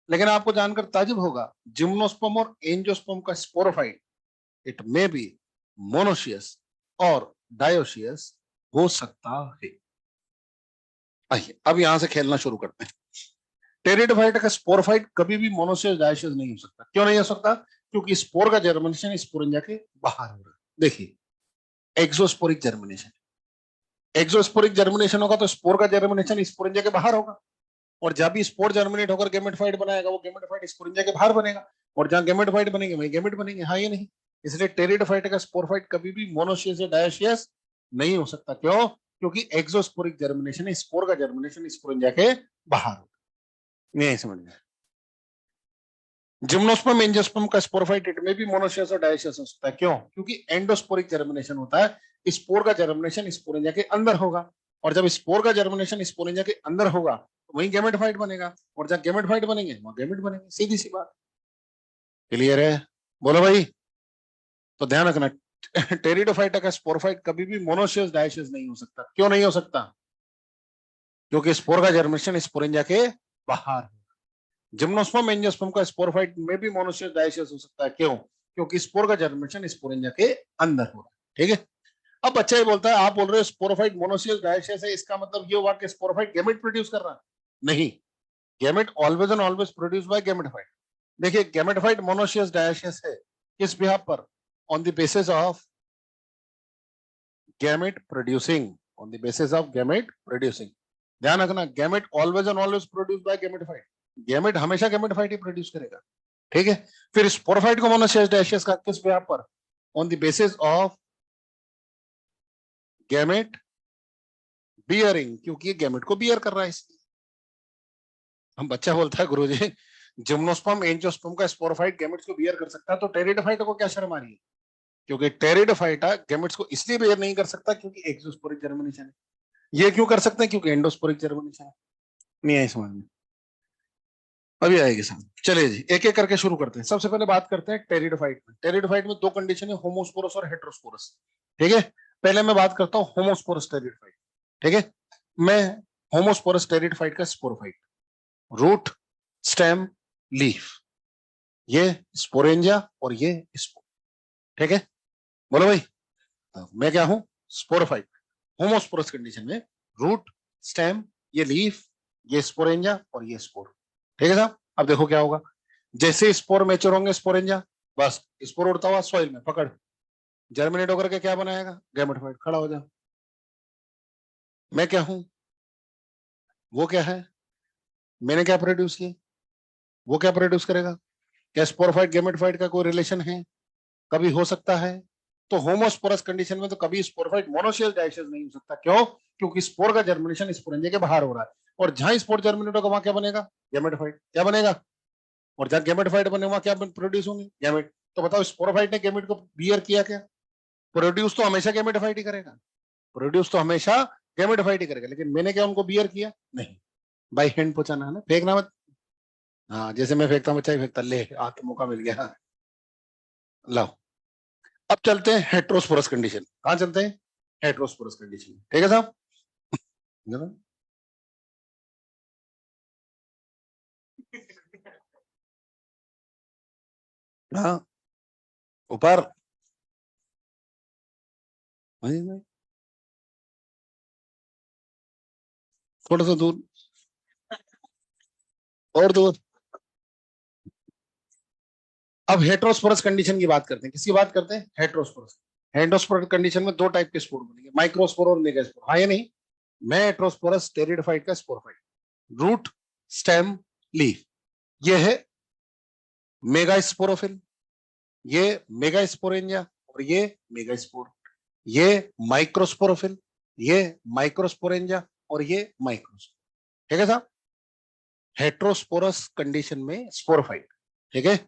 लेकिन आपको जानकर ताजुब होगा, जिम्नोस्पर्म और एंजियोस्पर्म का sporophyte it may be monoecious और डायोशियस हो सकता है। आइए अब यहां से खेलना शुरू करते हैं। टेरिडोफाइट का स्पोरोफाइट कभी भी मोनोशियस डायोशियस नहीं हो सकता। क्यों नहीं हो सकता? क्योंकि स्पोर का जर्मिनेशन स्पोरेंजा के बाहर हो रहा है। देखिए, एक्सोस्पोरिक जर्मिनेशन, एक्सोस्पोरिक जर्मिनेशन होगा तो स्पोर का जर्मिनेशन स्पोरेंजा के बाहर होगा, और जब भी स्पोर जर्मिनेट होकर गेमेटोफाइट बनाएगा वो गेमेटोफाइट स्पोरेंजा के बाहर बनेगा, और जहां गेमेटोफाइट बनेंगे वहीं गेमेट बनेंगे। हाँ ये नहीं, इसलिए टेरिडोफाइट का स्पोरफाइट कभी भी मोनोशियस या डायोशियस नहीं हो सकता। क्यों? क्योंकि एक्सोस्पोरिक जर्मिनेशन स्पोर का जर्मिनेशन स्पोरेंजा के बाहर होगा। नहीं समझ में? जिम्नोस्पर्म एंजियोस्पर्म का स्पोरोफाइट इट में भी मोनोशियस और डायोशियस हो सकता है। क्यों? क्योंकि एंडोस्पोरिक जर्मिनेशन होता है, स्पोर का जर्मिनेशन स्पोरेंजा के अंदर होगा, और जब स्पोर का जर्मिनेशन स्पोरेंजा के अंदर होगा तो वहीं गेमेटोफाइट बनेगा, और जब गेमेटोफाइट बनेंगे वहां गेमेट बनेंगे। सीधी सी बात। क्लियर है? बोलो भाई। तो ध्यान रखना, टेरिडोफाइटा का स्पोरोफाइट कभी भी मोनोशियस डायोशियस नहीं हो सकता। क्यों नहीं हो सकता? क्योंकि स्पोर का जर्मिनेशन स्पोरेंजा के बाहर। जिम्नोस्पर्म एंजियोस्पर्म का स्पोरोफाइट में भी मोनोशियस डायोशियस हो सकता है। क्यों? क्योंकि स्पोर का जर्मिनेशन स्पोरेंजा के अंदर हो रहा है। ठीक है, अब बच्चा ये बोलता है, आप बोल रहे हो स्पोरोफाइट मोनोशियस डायोशियस है, इसका मतलब ये हुआ कि स्पोरोफाइट गैमेट प्रोड्यूस कर रहा है? नहीं, gamete always and always produce by gametophyte. देखिए, गैमेटोफाइट मोनोशियस डायोशियस है किस बिहाफ पर? On the basis of gamete producing, on the basis of gamete producing. ध्यान रखना, gamete always and always produce by gametophyte. Gamete हमेशा gametophyte ही produce करेगा। ठीक है, फिर स्पोरोफाइट को मोनोशियस डायोशियस का किस बिहाफ पर? On the basis of gamete bearing, क्योंकि ये गैमेट को बियर कर रहा है इसलिए। हम बच्चा बोलता है, गुरुजी जिम्नोस्पर्म एंजियोस्पर्म का स्पोरोफाइट गैमेट्स को बियर कर सकता है, तो टेरिडोफाइट को क्या शर्म आ रही है? क्योंकि टेरिडोफाइटा गैमेट्स को इसलिए बियर नहीं कर सकता क्योंकि एक्सोस्पोरिक जर्मिनेशन है। ये क्यों कर सकते हैं? क्योंकि एंडोस्पोरिक जर्मिनेशन है। नहीं आई समझ में? अभी आएगी समझ। चलिए जी, एक एक करके शुरू करते हैं। सबसे पहले बात करते हैं टेरिडोफाइट में। टेरिडोफाइट में दो कंडीशन है, होमोस्पोरस और हेट्रोस्पोरस। ठीक है, पहले मैं बात करता हूं होमोस्पोरस टेरिडोफाइट। ठीक है, मैं होमोस्पोरस टेरिडोफाइट का स्पोरोफाइट, रूट, स्टेम, लीफ, ये स्पोरेंजिया और ये स्पोर। ठीक है, बोलो भाई। तो मैं क्या हूं? स्पोरोफाइट। होमोस्पोरस कंडीशन में रूट, स्टेम, ये लीफ, ये स्पोरेंजिया और ये स्पोर। ठीक है साहब, अब देखो क्या होगा। जैसे स्पोर मैच्योर होंगे स्पोरेंजिया, बस स्पोर उड़ता हुआ सॉइल में पकड़, जर्मिनेट होकर के क्या बनाएगा? गैमेटोफाइट। खड़ा हो जा। मैं क्या हूं? वो क्या है? मैंने क्या प्रोड्यूस किया? वो क्या प्रोड्यूस करेगा? क्या स्पोरोफाइट गैमेटोफाइट का कोई रिलेशन है? कभी हो सकता है? तो होमोस्पोरस कंडीशन में तो कभी स्पोरोफाइट मोनोशियल डायोशियस नहीं हो सकता। क्यों? क्योंकि स्पोर का जर्मिनेशन स्पोरेंजिया के बाहर हो रहा है, और जहां स्पोर जर्मिनेट होगा वहां क्या बनेगा? गैमेटोफाइट। क्या बनेगा? और जहां गैमेटोफाइट बने वहां क्या प्रोड्यूस होंगे? गैमेट। तो बताओ, स्पोरोफाइट ने गैमेट को बियर किया क्या? प्रोड्यूस तो हमेशा गैमेटोफाइट ही करेगा, प्रोड्यूस तो हमेशा गैमेटोफाइट ही करेगा, लेकिन मैंने क्या उनको बियर किया? नहीं। बाई हैंड पहुंचाना है ना, फेंकना मत। हाँ, जैसे मैं फेंकता हूँ बच्चा ही फेंकता, ले आके मौका मिल गया। लाओ, अब चलते हैं हेट्रोस्पोरस कंडीशन। कहां चलते हैं? Heterosporous condition. ठीक है साहब, हाँ, ऊपर, थोड़ा सा दूर, और दूर। अब हेट्रोस्पोरस कंडीशन की बात करते हैं। किसकी बात करते हैं? हेट्रोस्पोरस। हेट्रोस्पोरस कंडीशन में दो टाइप के स्पोर बनेंगे, माइक्रोस्पोर और मेगास्पोर। हाँ या नहीं? मैं हेट्रोस्पोरस टेरिडोफाइट का स्पोरोफाइट, रूट, स्टेम, लीफ, ये है मेगास्पोरोफिल, ये मेगास्पोरेंजिया और ये मेगास्पोर, ये माइक्रोस्पोरोफिल, ये माइक्रोस्पोरेंजिया और ये माइक्रोस्पोर। ठीक है साहब, हेट्रोस्पोरस कंडीशन में स्पोरोफाइट। ठीक है,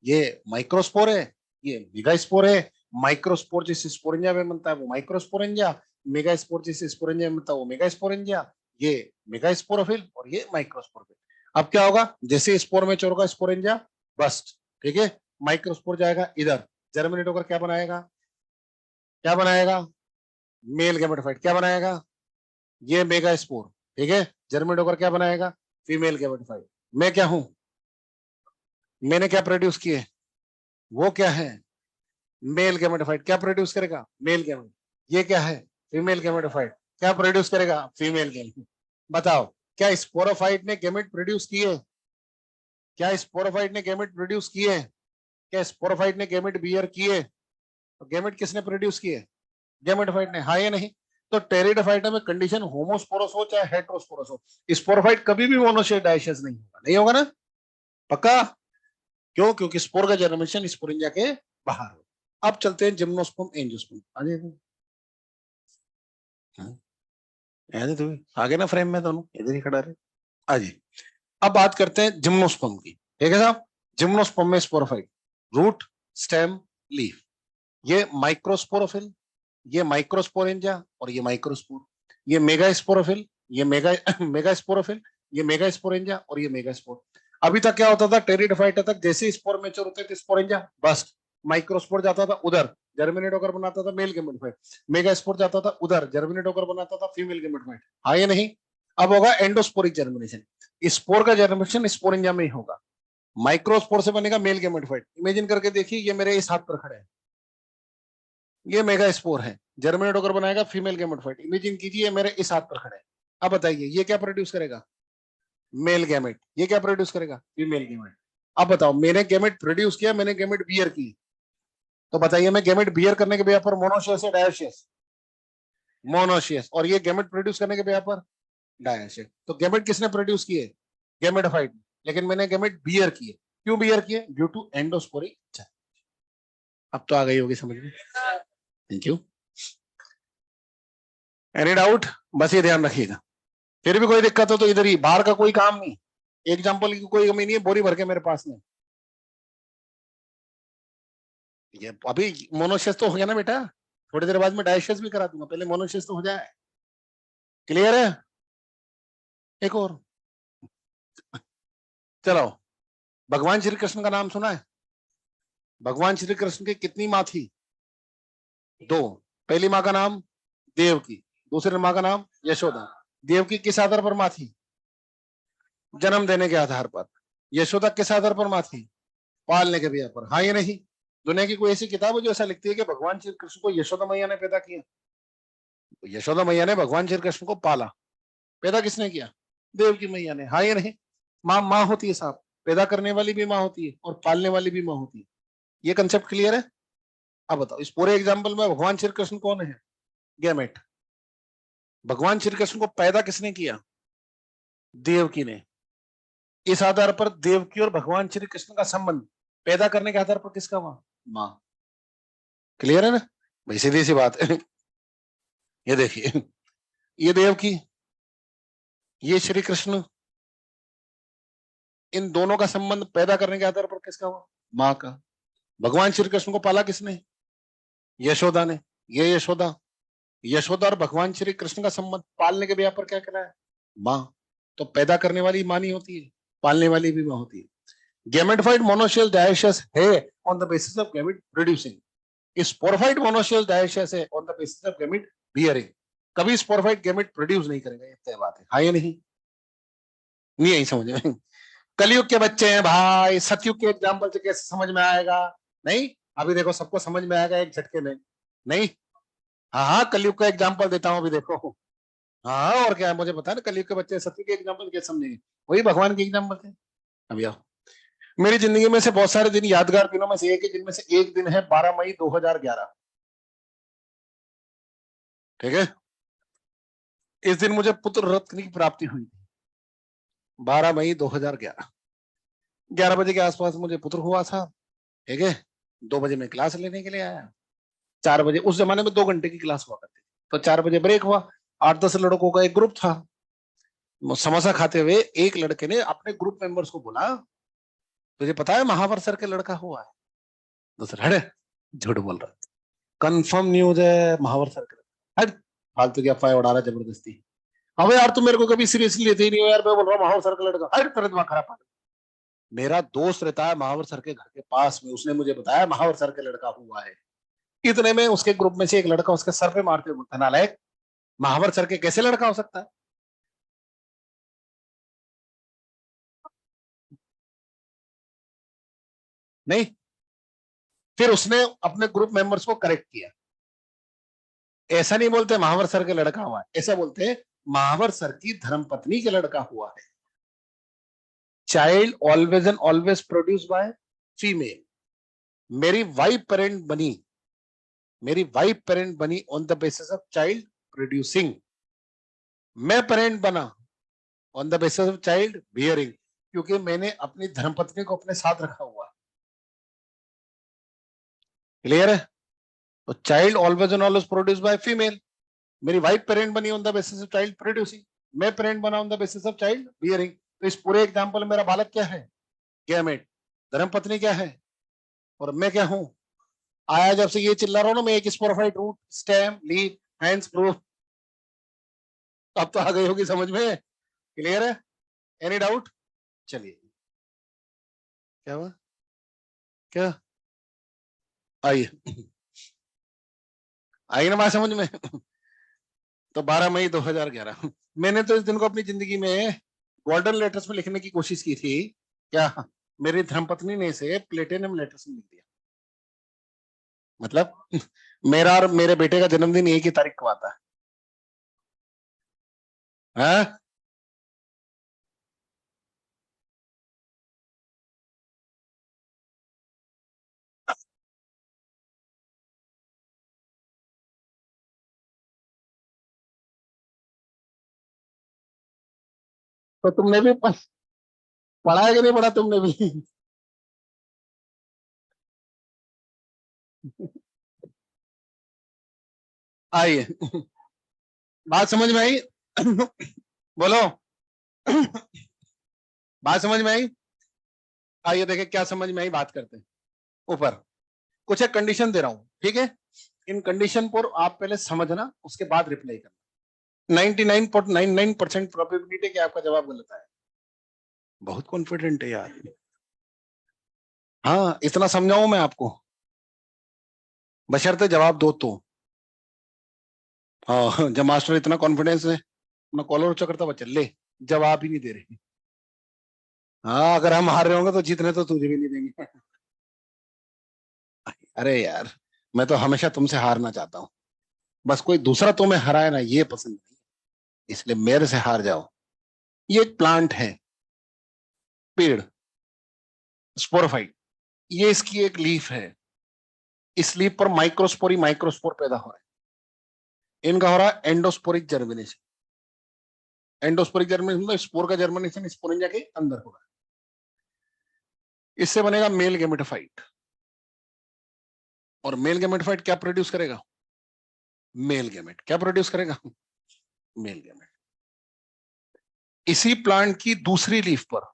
ये माइक्रोस्पोर है, ये मेगास्पोर है। माइक्रोस्पोर जिस स्पोरेंजिया में बनता है वो माइक्रोस्पोरेंजिया, मेगास्पोर जिस स्पोरेंजिया में बनता है वो मेगास्पोरेंजिया। ये मेगास्पोरोफिल और ये माइक्रोस्पोरोफिल। अब क्या होगा? जैसे स्पोर में चोर का स्पोरेंजिया बस्ट, ठीक है, माइक्रोस्पोर जाएगा इधर, जर्मिनेट होकर क्या बनाएगा? क्या बनाएगा? Male gametophyte. क्या बनाएगा? ये मेगास्पोर। ठीक है, जर्मिनेट होकर क्या बनाएगा, फीमेल गैमेटिफाइट। मैं क्या हूं, मैंने क्या प्रोड्यूस किए, वो क्या है, मेल गैमेटिफाइट। क्या प्रोड्यूस करेगा, मेल गैमेट। ये क्या है, फीमेल गैमेटिफाइट। क्या प्रोड्यूस करेगा, फीमेल गैमेट। बताओ, क्या स्पोरोफाइट ने गैमेट प्रोड्यूस किए, क्या स्पोरोफाइट ने गैमेट प्रोड्यूस किए, क्या स्पोरोफाइट ने गैमेट बियर किए, तो गैमेट किसने प्रोड्यूस किए, गैमेटोफाइट ने, हाँ या नहीं। तो टेरिडोफाइट में कंडीशन होमोस्पोरस हो चाहे हेटेरोस्पोरस हो, स्पोरोफाइट कभी भी मोनोशेड डायशस नहीं होगा, नहीं होगा ना, पक्का। क्यों, क्योंकि स्पोर का जर्मिनेशन स्पोरेंजिया के बाहर हो। अब चलते हैं जिम्नोस्पर्म एंजियोस्पर्म। आगे तो आगे ना फ्रेम में दोनों इधर ही खड़ा रहे। आजी, अब बात करते हैं जिम्नोस्पर्म की, ठीक है साहब। जिम्नोस्पर्म में स्पोरोफाइट, रूट, स्टेम, लीफ। ये माइक्रोस्पोरोफिल, ये माइक्रोस्पोरेंजा और ये माइक्रोस्पोर। ये मेगा स्पोरोफिल, ये मेगा मेगा स्पोरोफिल, ये मेगा स्पोरेंजा और ये मेगा स्पोर। अभी तक क्या होता था, टेरिडोफाइटा तक जैसे स्पोर मेच्योर होते थे स्पोरेंजा बस, माइक्रोस्पोर जाता था उधर, जर्मिनेट होकर बनाता था मेल गैमेटोफाइट। मेगा स्पोर जाता था उधर, जर्मिनेट होकर बनाता था फीमेल गैमेटोफाइट। हाँ या नहीं। अब होगा एंडोस्पोरिक जर्मिनेशन, स्पोर का जर्मिनेशन स्पोरेंजा में ही होगा। माइक्रोस्पोर से बनेगा मेल गैमेटोफाइट। इमेजिन करके देखिए, ये मेरे इस हाथ पर खड़े हैं, ये मेगा स्पोर है, जर्मिनेट होकर बनाएगा फीमेल गैमेटोफाइट। इमेजिन कीजिए मेरे इस हाथ पर खड़े हैं। अब बताइए ये क्या प्रोड्यूस करेगा, मेल गैमेट। ये क्या प्रोड्यूस करेगा, फीमेल गैमेट। अब बताओ, मैंने गैमेट प्रोड्यूस किया, मैंने गैमेट बियर की, तो बताइए मैं गैमेट बियर करने के बिया पर मोनोशियस है डायोशियस, मोनोशियस। और ये गैमेट प्रोड्यूस करने के बिया पर डायोशियस। तो गैमेट किसने प्रोड्यूस किए, गैमेटोफाइट। लेकिन मैंने गैमेट बियर किए, क्यों बियर किए, ड्यू टू एंडोस्पोरिक। अब तो आ गई होगी समझ में, थैंक यू। एनी डाउट, बस ये ध्यान रखिएगा। फिर भी कोई दिक्कत हो तो इधर ही, बाहर का कोई काम नहीं, एग्जाम्पल की कोई कमी नहीं है, बोरी भर के मेरे पास में। ये अभी मोनोशियस तो हो गया ना बेटा, थोड़ी देर बाद में डायशियस भी करा दूंगा, पहले मोनोशियस तो हो जाए। क्लियर है, एक और, चलो। भगवान श्री कृष्ण का नाम सुना है, भगवान श्री कृष्ण की कितनी माँ थी, दो। पहली माँ का नाम देवकी, दूसरी माँ का नाम यशोदा। देवकी किस आधार पर माँ थी, जन्म देने के आधार पर। यशोदा किस आधार पर माँ थी, पालने के आधार पर। हाँ या नहीं। दुनिया की कोई ऐसी किताब है जो ऐसा लिखती है कि भगवान श्री कृष्ण को यशोदा मैया ने पैदा किया, यशोदा मैया ने भगवान श्री कृष्ण को पाला, पैदा किसने किया, देवकी मैया ने। हाँ या नहीं। माँ माँ होती है साहब, पैदा करने वाली भी माँ होती है और पालने वाली भी माँ होती है। ये कंसेप्ट क्लियर है। अब बताओ, इस पूरे एग्जाम्पल में भगवान श्री कृष्ण कौन है, गैमेट। भगवान श्री कृष्ण को पैदा किसने किया, देवकी ने। इस आधार पर देवकी और भगवान श्री कृष्ण का संबंध पैदा करने के आधार पर किसका हुआ, माँ। क्लियर है ना भाई, सीधी सी बात है। ये देखिए, ये देवकी, ये श्री कृष्ण, इन दोनों का संबंध पैदा करने के आधार पर किसका हुआ, माँ का। भगवान श्री कृष्ण को पाला किसने, यशोदा ने। ये यशोदा, यशोदा और भगवान श्री कृष्ण का संबंध पालने के ब्याह पर क्या करा है, माँ। तो पैदा करने वाली माँ नहीं होती है, पालने वाली भी माँ होती है। गैमेटोफाइट मोनोशियल डायोसिस है on the basis of gamete producing. Sporophyte monoecious dioecious है on the basis of gamete bearing. कभी स्पोरोफाइट गैमेट प्रोड्यूस नहीं करेगा, ये तय बात है। हाँ या नहीं, नहीं यही समझ में। कलयुग के बच्चे हैं भाई, सतयुग के एग्जाम्पल से कैसे समझ में आएगा, नहीं। अभी देखो सबको समझ में आएगा एक झटके में, नहीं। हाँ हाँ, कलयुग का एग्जाम्पल देता हूँ अभी देखो। हाँ और क्या है, मुझे पता है ना, कलयुग के बच्चे सत्य के एग्जाम्पल कैसे समझेंगे, वही भगवान के एग्जाम्पल थे। अभी आओ, मेरी जिंदगी में से बहुत सारे दिन यादगार दिनों में से एक है, जिनमें से एक दिन है 12 मई 2011। ठीक है, इस दिन मुझे पुत्र रत्न की प्राप्ति हुई थी, 12 मई 2011। 11 बजे के आसपास मुझे पुत्र हुआ था। ठीक है, 2 बजे मैं क्लास लेने के लिए आया। 4 बजे, उस जमाने में 2 घंटे की क्लास हुआ करती थी, तो 4 बजे ब्रेक हुआ। 8-10 लड़कों का एक ग्रुप था। समोसा खाते हुए एक लड़के ने अपने ग्रुप मेंबर्स को बोला, तुझे पता है महावर सर के लड़का हुआ है। दूसरा, अरे झूठ बोल रहा, कंफर्म न्यूज है महावर सर के। हट, फालतू की अफवाह उड़ा रहा जबरदस्ती। अबे यार तुम मेरे को कभी सीरियसली लेते ही नहीं हो यार, मैं बोल रहा हूँ महावर सर का लड़का। हट, तेरा दिमाग खराब। मेरा दोस्त रहता है महावर सर के घर के पास में, उसने मुझे बताया महावर सर के लड़का हुआ है। इतने में उसके ग्रुप में से एक लड़का उसके सर पे मारते हुए बोलता, नालायक, महावर सर के कैसे लड़का हो सकता है। नहीं, फिर उसने अपने ग्रुप मेंबर्स को करेक्ट किया। ऐसा नहीं बोलते महावर सर के लड़का हुआ है, ऐसा बोलते महावर सर की धर्मपत्नी के लड़का हुआ है। Child always and always produce by female. मेरी वाइफ पेरेंट बनी, मेरी वाइफ पेरेंट बनी on the basis of child producing. मैं पेरेंट बना on the basis of child bearing, क्योंकि मैंने अपनी धर्मपत्नी को अपने साथ रखा हुआ है। क्लियर है? तो child always and always produce by female. मेरी वाइफ पेरेंट बनी on the basis of child producing, मैं पेरेंट बना on the basis of child bearing. तो इस पूरे एग्जाम्पल में मेरा बालक क्या है? गैमेट। धर्मपत्नी क्या है? और मैं क्या हूं? आया जब से ये चिल्ला रहा हूं ना, मैं एक sporophyte root, stem, leaf, hands, proof. अब तो आ गई होगी समझ में। क्लियर है? Any doubt? चलिए, क्या हुआ? क्या आइए, आई ना बात समझ में? तो 12 मई 2011 मैंने तो इस दिन को अपनी जिंदगी में गोल्डन लेटर्स में लिखने की कोशिश की थी। क्या? मेरी धर्मपत्नी ने इसे प्लेटिनम लेटर्स में लिख दिया। मतलब मेरा और मेरे बेटे का जन्मदिन एक ही तारीख को आता है। तो तुमने भी पढ़ा है कि नहीं पढ़ा तुमने भी? आइए, बात समझ में आई? बोलो, बात समझ में आई? आइए देखें क्या समझ में आई, बात करते हैं। ऊपर कुछ एक कंडीशन दे रहा हूं, ठीक है? इन कंडीशन पर आप पहले समझना, उसके बाद रिप्लाई करना। 99.99% प्रोबेबिलिटी कि आपका जवाब गलत है। बहुत कॉन्फिडेंट है यार। हाँ, इतना समझाऊं मैं आपको? बशर्ते जवाब दो तो। हाँ, जब मास्टर इतना कॉन्फिडेंस है, मैं कॉलर ऊंचा करता बच्चे ले, जवाब ही नहीं दे रहे। हाँ, अगर हम हार रहे होंगे तो जीतने तो तुझे भी नहीं देंगे। अरे यार, मैं तो हमेशा तुमसे हारना चाहता हूँ। बस कोई दूसरा तुम्हें हराए ना, ये पसंद नहीं, इसलिए मेरे से हार जाओ। ये एक प्लांट है, पेड़, स्पोरोफाइट। ये इसकी एक लीफ है। इस लीफ पर माइक्रोस्पोरी माइक्रोस्पोर पैदा हो रहा है। इनका हो रहा है एंडोस्पोरिक जर्मिनेशन। एंडोस्पोरिक जर्मिनेशन मतलब स्पोर का जर्मिनेशन स्पोरेंजा के अंदर होगा। इससे बनेगा मेल गेमेटोफाइट। और मेल गेमेटोफाइट क्या प्रोड्यूस करेगा? Male gamete. क्या प्रोड्यूस करेगा? Male gamete. इसी प्लांट की दूसरी लीफ पर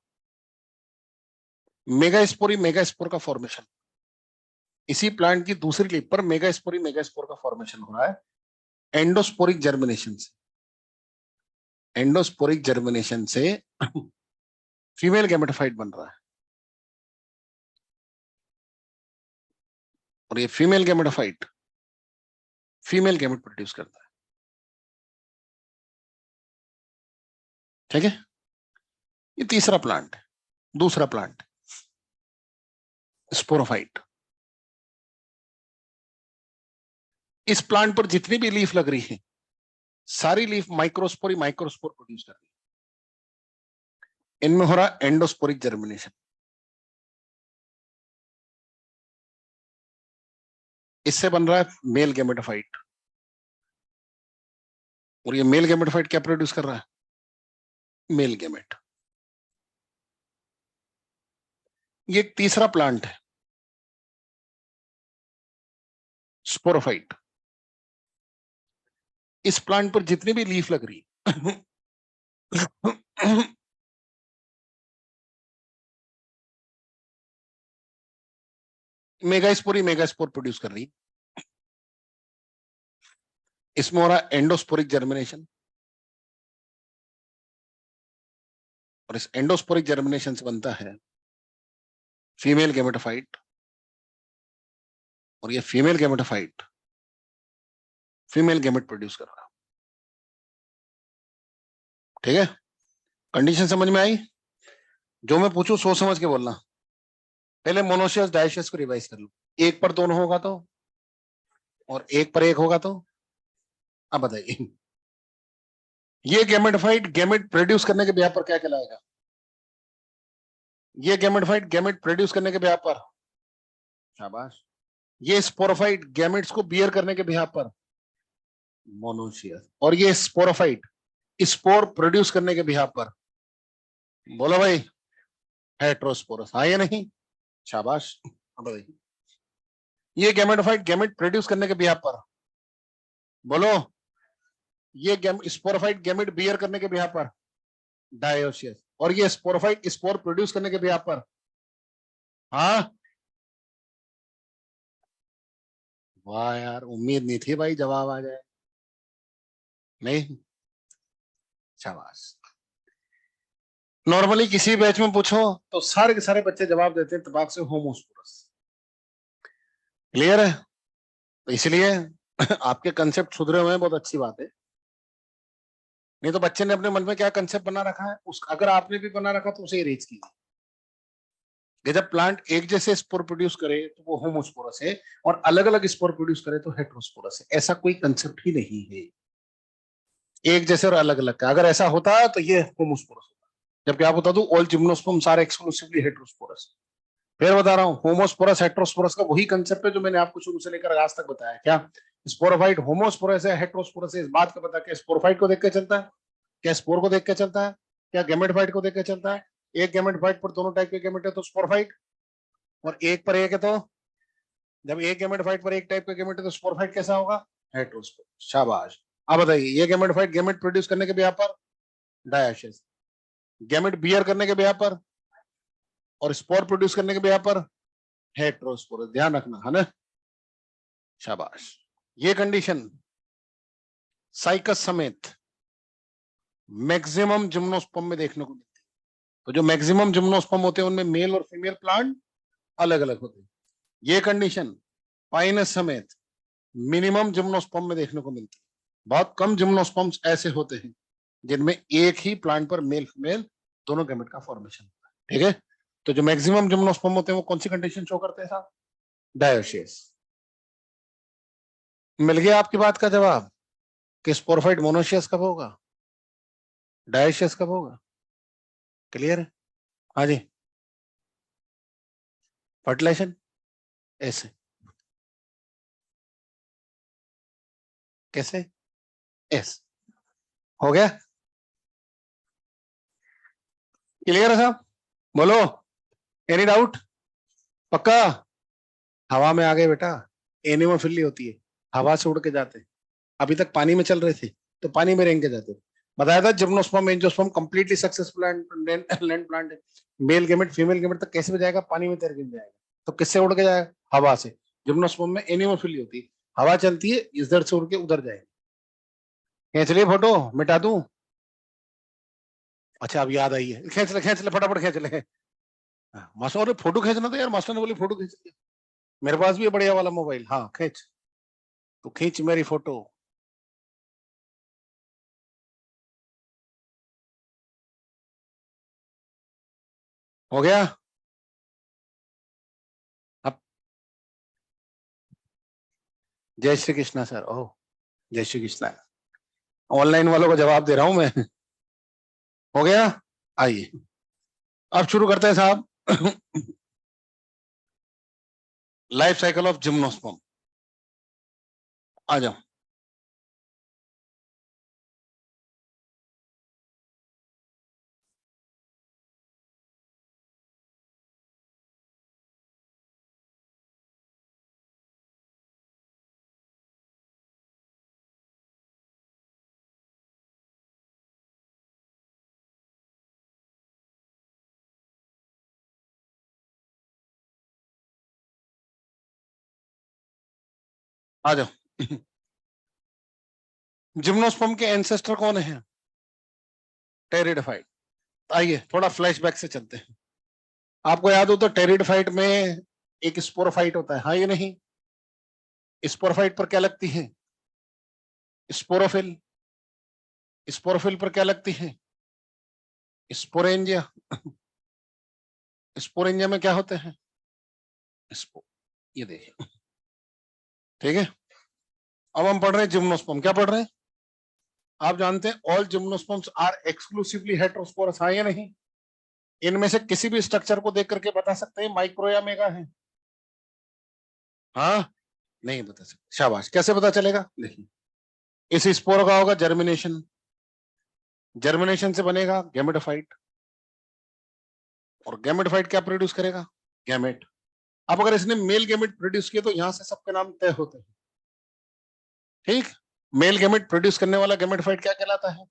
मेगास्पोर का फॉर्मेशन। इसी प्लांट की दूसरी लीफ पर मेगास्पोर का फॉर्मेशन हो रहा है एंडोस्पोरिक जर्मिनेशन से। एंडोस्पोरिक जर्मिनेशन से फीमेल गेमेटोफाइट बन रहा है। और ये female gametophyte female gamete produce करता है। ठीक है? ये तीसरा प्लांट है। दूसरा प्लांट स्पोरोफाइट। इस प्लांट पर जितनी भी लीफ लग रही है, सारी लीफ माइक्रोस्पोर प्रोड्यूस कर रही है। इनमें हो रहा है एंडोस्पोरिक जर्मिनेशन। इससे बन रहा है मेल गेमेटोफाइट। और ये मेल गेमेटोफाइट क्या प्रोड्यूस कर रहा है? Male gamete. ये एक तीसरा प्लांट है, स्पोरोफाइट। इस प्लांट पर जितनी भी लीफ लग रही मेगास्पोर प्रोड्यूस कर रही है। इसमें हो रहा है एंडोस्पोरिक जर्मिनेशन। और इस एंडोस्पोरिक जर्मिनेशन से बनता है फीमेल गेमेटोफाइट। और ये female gametophyte female gamete produce कर रहा है। ठीक है? कंडीशन समझ में आई? जो मैं पूछूं सोच समझ के बोलना। पहले मोनोशियस डायोशियस को रिवाइज कर लो। एक पर दोनों होगा तो, और एक पर एक होगा तो। अब बताइए, ये गैमेटोफाइट गैमेट प्रोड्यूस करने के ब्याह पर क्या कहलाएगा? ये गैमेटोफाइट गैमेट प्रोड्यूस करने के ब्याह पर, शाबाश। ये स्पोरोफाइट गैमेट्स को बियर करने के ब्याह पर, मोनोशियस। और ये स्पोरोफाइट स्पोर प्रोड्यूस करने के ब्याह पर, बोलो भाई, हेट्रोस्पोरस। हाँ या नहीं? शाबाश। अब बताइए, ये गैमेटोफाइट गैमेट प्रोड्यूस करने के ब्याह पर, बोलो, ये स्पोरोफाइट गैमेट बियर करने के ब्याह पर, डायोशियस। और ये स्पोरोफाइट स्पोर प्रोड्यूस करने के ब्याह पर, हाँ। वाह यार, उम्मीद नहीं थी भाई जवाब आ जाए। नहीं, शाबाश। नॉर्मली किसी बैच में पूछो तो सारे के सारे बच्चे जवाब देते हैं तबाक से, होमोस्पोरस। क्लियर है? तो इसलिए आपके कंसेप्ट सुधरे हुए हैं, बहुत अच्छी बात है। नहीं तो बच्चे ने अपने मन में क्या कंसेप्ट बना रखा है, उस अगर आपने भी बना रखा तो उसे इरेज कीजिए। कि जब प्लांट एक जैसे स्पोर प्रोड्यूस करे तो वो होमोस्पोरस है, और अलग अलग स्पोर प्रोड्यूस करे तो हेट्रोस्पोरस है। ऐसा कोई कंसेप्ट ही नहीं है एक जैसे और अलग अलग का। अगर ऐसा होता तो ये होमोस्पोरस होता। जबकि आप बता दू, all gymnosperms are exclusively heterosporous. फिर बता रहा हूँ, होमोस्पोरस हेट्रोस्पोरस का वही कंसेप्ट है जो मैंने आपको शुरू से लेकर आज तक बताया। क्या स्पोरोफाइट होमोस्पोरस है, हेट्रोस्पोरस है, इस बात का पता? क्या स्पोरोफाइट को देख के चलता है? क्या स्पोर को देख के चलता है? क्या गैमेटोफाइट को देख के चलता है? एक गैमेटोफाइट पर दोनों टाइप के गैमेट है तो स्पोरोफाइट, और एक पर एक है तो, जब एक गैमेटोफाइट पर एक टाइप का गैमेट है तो स्पोरोफाइट कैसा होगा? हेट्रोस्पोर। शाबाश। अब बताइए, ये गैमेटोफाइट गैमेट प्रोड्यूस करने के ब्याह पर, डायोसिस। गैमेट बियर करने के ब्याह पर और स्पोर प्रोड्यूस करने के ब्याह पर, हेट्रोस्पोर। ध्यान रखना है ना? शाबाश। ये कंडीशन साइकस समेत मैक्सिमम जिम्नोस्पर्म में देखने को मिलती है। तो जो मैक्सिमम जिम्नोस्पर्म होते हैं उनमें मेल और फीमेल प्लांट अलग अलग होते हैं। ये कंडीशन पाइनस समेत मिनिमम जिम्नोस्पर्म में देखने को मिलती है। बहुत कम जिम्नोस्पर्म्स ऐसे होते हैं जिनमें एक ही प्लांट पर मेल फीमेल दोनों गैमेट का फॉर्मेशन होता है। ठीक है? तो जो मैक्सिमम जिम्नोस्पर्म होते हैं वो कौन सी कंडीशन शो करते हैं साहब? डायोसिस। मिल गया आपकी बात का जवाब कि स्पोरोफाइट मोनोशियस कब होगा, डायोसिस कब होगा? क्लियर है? हाँ जी। फर्टिलाइजेशन ऐसे, कैसे? ऐसे हो गया? क्लियर है साहब? बोलो, एनी डाउट? पक्का? हवा में आ गए बेटा, एनिमोफिली होती है, हवा से उड़ के जाते हैं। अभी तक पानी में चल रहे थे तो पानी में रेंग के जाते थे। बताया था gymnosperm angiosperm completely successful land plant है। मेल गेमेट फीमेल गेमेट तक कैसे भी जाएगा? पानी में तैर के जाएगा। तो किससे उड़ के जाएगा? हवा से। जिम्नोस्पर्म में एनिमोफिली होती है, हवा चलती है, इधर से उड़ के उधर जाएगी। खींच लिए फोटो, मिटा दूं? अच्छा, अब याद आई है, खींच ले फटाफट खींच ले। मास्टर फोटो खींचना था यार, मास्टर ने बोली फोटो खींच लिया। मेरे पास भी है बढ़िया वाला मोबाइल। हाँ खींच, तो खींच मेरी फोटो। हो गया? अब जय श्री कृष्णा सर। ओह, जय श्री कृष्णा। ऑनलाइन वालों को जवाब दे रहा हूं मैं। हो गया? आइए अब शुरू करते हैं साहब। Life cycle of gymnosperm. आ जाओ। आ जाओ। जिम्नोस्पर्म के एंसेस्टर कौन है? टेरिडोफाइट। आइए थोड़ा फ्लैशबैक से चलते हैं। आपको याद हो तो टेरिडोफाइट में एक स्पोरोफाइट होता है, हाँ ये नहीं? स्पोरोफाइट पर क्या लगती है? स्पोरोफिल। स्पोरोफिल पर क्या लगती है? स्पोरेंजिया। स्पोरेंजिया में क्या होते हैं? स्पोर, ये देखिए, ठीक है। अब हम पढ़ रहे हैं जिम्नोस्पर्म। क्या पढ़ रहे हैं? आप जानते हैं all gymnosperms are exclusively heterosporous, हाँ या नहीं? इनमें से किसी भी स्ट्रक्चर को देख करके बता सकते हैं माइक्रो या मेगा है? हाँ, नहीं बता सकते, शाबाश। कैसे पता चलेगा? देखिए, इस स्पोर का होगा जर्मिनेशन, जर्मिनेशन से बनेगा गैमेटोफाइट, और गैमेटोफाइट क्या प्रोड्यूस करेगा? गैमेट। अब अगर इसने मेल गैमेट प्रोड्यूस किए तो यहां से सबके नाम तय होते हैं, ठीक। मेल गैमेट प्रोड्यूस करने वाला गैमेटोफाइट क्या कहलाता है?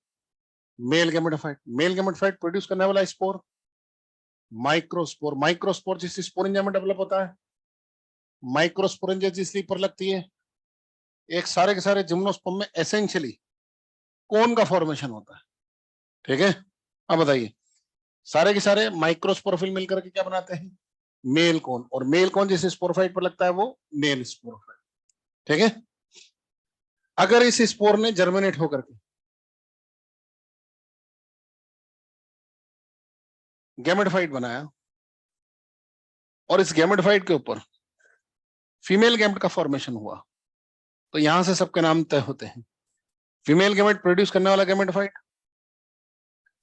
Male gametophyte. Male gametophyte produce करने वाला स्पोर माइक्रोस्पोर। माइक्रोस्पोर जिस स्पोरेंजिया में डेवलप होता है, माइक्रोस्पोरेंजिया जिस पर लगती है, एक सारे के सारे जिम्नोस्पर्म में एसेंशियली कोन का फॉर्मेशन होता है, ठीक है। अब बताइए, सारे के सारे माइक्रोस्पोरोफिल मिलकर के क्या बनाते हैं? मेल कोन, और मेल कोन जिस स्पोरोफाइट पर लगता है वो मेल स्पोरोफाइट, ठीक है। अगर इस स्पोर ने जर्मिनेट होकर के गैमेटोफाइट बनाया, और इस गैमेटोफाइट के ऊपर फीमेल गैमेट का फॉर्मेशन हुआ, तो यहां से सबके नाम तय होते हैं। फीमेल गैमेट प्रोड्यूस करने वाला गैमेटोफाइट,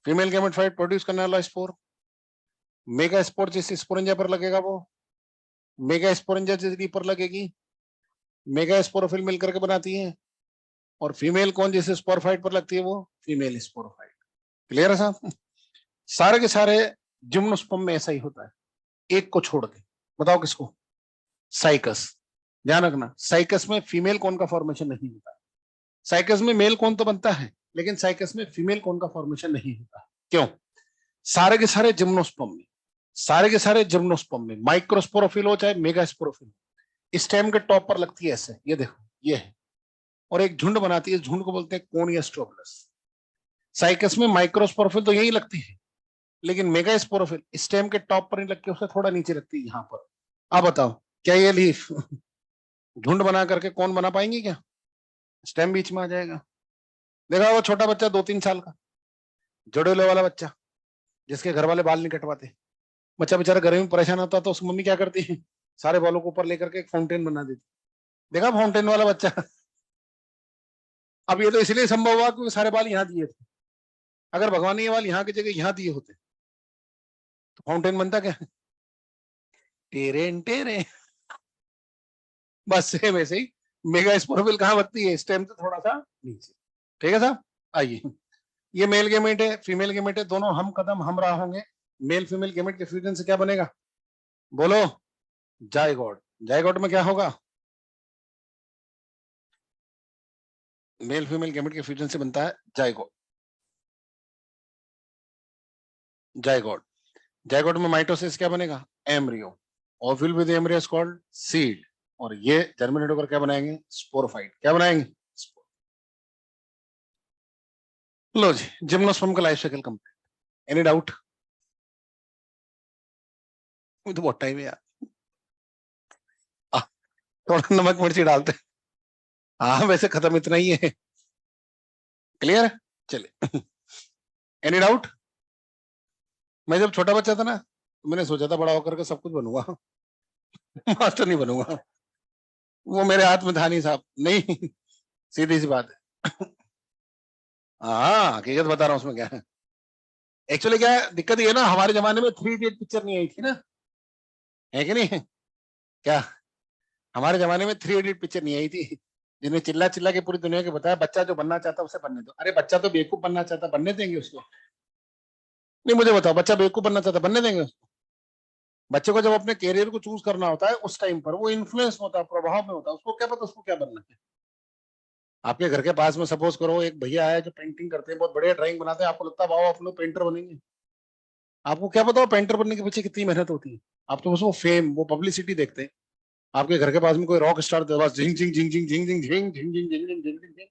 फीमेल गैमेटोफाइट प्रोड्यूस करने वाला स्पोर, मेगा स्पोर जिस स्पोरेंजिया पर लगेगा वो मेगा स्पोरेंजिया जिस पर लगेगी, मेगा स्पोरोफिल मिलकर के बनाती है, और फीमेल कौन जिस स्पोरोफाइट पर लगती है वो फीमेल स्पोरोफाइट। क्लियर है साहब? सारे के सारे जिम्नोस्पर्म में ऐसा ही होता है, एक को छोड़ के। बताओ किसको? साइकस। ध्यान रखना, साइकस में फीमेल कौन का फॉर्मेशन नहीं होता। साइकस में मेल कौन तो बनता है, लेकिन साइकस में फीमेल कौन का फॉर्मेशन नहीं होता। क्यों? सारे के सारे जिम्नोस्पर्म में, सारे के सारे जिम्नोस्पर्म में माइक्रोस्पोरोफिल हो चाहे मेगा स्पोरोफिल, स्टेम के टॉप पर लगती है ऐसे, ये देखो, ये है, और एक झुंड बनाती है, इस झुंड को बोलते हैं कोन या स्ट्रोबलस। साइकस में माइक्रोस्पोरोफिल तो यही लगती है, लेकिन मेगा स्पोरोफिल स्टेम के टॉप पर नहीं लगती, उससे थोड़ा नीचे लगती है, यहाँ पर। अब बताओ, क्या ये लीफ झुंड बना करके कौन बना पाएंगे क्या? स्टेम बीच में आ जाएगा। देखा वो छोटा बच्चा 2-3 साल का, जड़ोले वाला बच्चा, जिसके घर वाले बाल नहीं कटवाते, बच्चा बेचारा गर्मी में परेशान होता तो उसकी मम्मी क्या करती है? सारे बालों को ऊपर लेकर के एक फाउंटेन बना देती। देखा फाउंटेन वाला बच्चा? अब ये तो इसलिए संभव हुआ क्योंकि सारे बाल यहाँ दिए थे। अगर भगवान ने ये बाल यहाँ की जगह यहाँ दिए होते तो फाउंटेन बनता क्या? टेरे टेरे। बस सेम ऐसे ही मेगा स्पोरोफिल कहाँ बनती है? स्टेम से थोड़ा सा नीचे, ठीक है साहब। आइए, ये मेल गेमेट है, फीमेल गेमेट है, दोनों हम कदम हम राह होंगे। मेल फीमेल गेमेट के फ्यूजन से क्या बनेगा? बोलो। जायगोट। जायगोट में क्या होगा? मेल फीमेल गेमेट के फ्यूजन से बनता है जायगोट। जायगोट। जायगोट में माइटोसिस क्या बनेगा? Embryo. Ovule with embryo is called seed, और ये जर्मिनेट होकर क्या बनाएंगे? स्पोरोफाइट। क्या बनाएंगे? लो जी, जिम्नोस्पर्म का life cycle complete. Any doubt? तो बहुत टाइम है यार, थोड़ा नमक मिर्ची डालते हैं। हाँ, वैसे खत्म इतना ही है। क्लियर है? चलिए, एनी डाउट? मैं जब छोटा बच्चा था ना, तो मैंने सोचा था बड़ा होकर के सब कुछ बनूंगा, मास्टर नहीं बनूंगा। वो मेरे हाथ में था नहीं साहब, नहीं, सीधी सी बात है। हाँ, हकीकत बता रहा हूँ, उसमें क्या है। एक्चुअली क्या है, दिक्कत ये है ना, हमारे जमाने में 3 इडियट पिक्चर नहीं आई थी ना, है कि नहीं? क्या हमारे जमाने में 3 इडियट पिक्चर नहीं आई थी, जिन्हें चिल्ला चिल्ला के पूरी दुनिया के बताया बच्चा जो बनना चाहता उसे बनने दो। अरे बच्चा तो बेवकूफ बनना चाहता, बनने देंगे उसको? नहीं, मुझे बताओ, बच्चा बेवकूफ बनना चाहता, बनने देंगे उसको? बच्चे को जब अपने कैरियर को चूज करना होता है, उस टाइम पर वो इन्फ्लुएंस होता है, प्रभाव में होता है, उसको क्या पता उसको क्या बनना है। आपके घर के पास में सपोज करो एक भैया है जो पेंटिंग करते हैं, बहुत बढ़िया ड्राइंग बनाते हैं, आपको लगता है वाओ आप लोग पेंटर बनेंगे। आपको क्या पता पेंटर बनने के पीछे कितनी मेहनत होती है। आप तो बस वो फेम, वो पब्लिसिटी देखते हैं। आपके घर के पास में कोई रॉक स्टार, बस झिंग झिंग झिंग झिंग झिंग झिंग झिंग झिंग झिंग झिंग झिंग झिंग झिंग,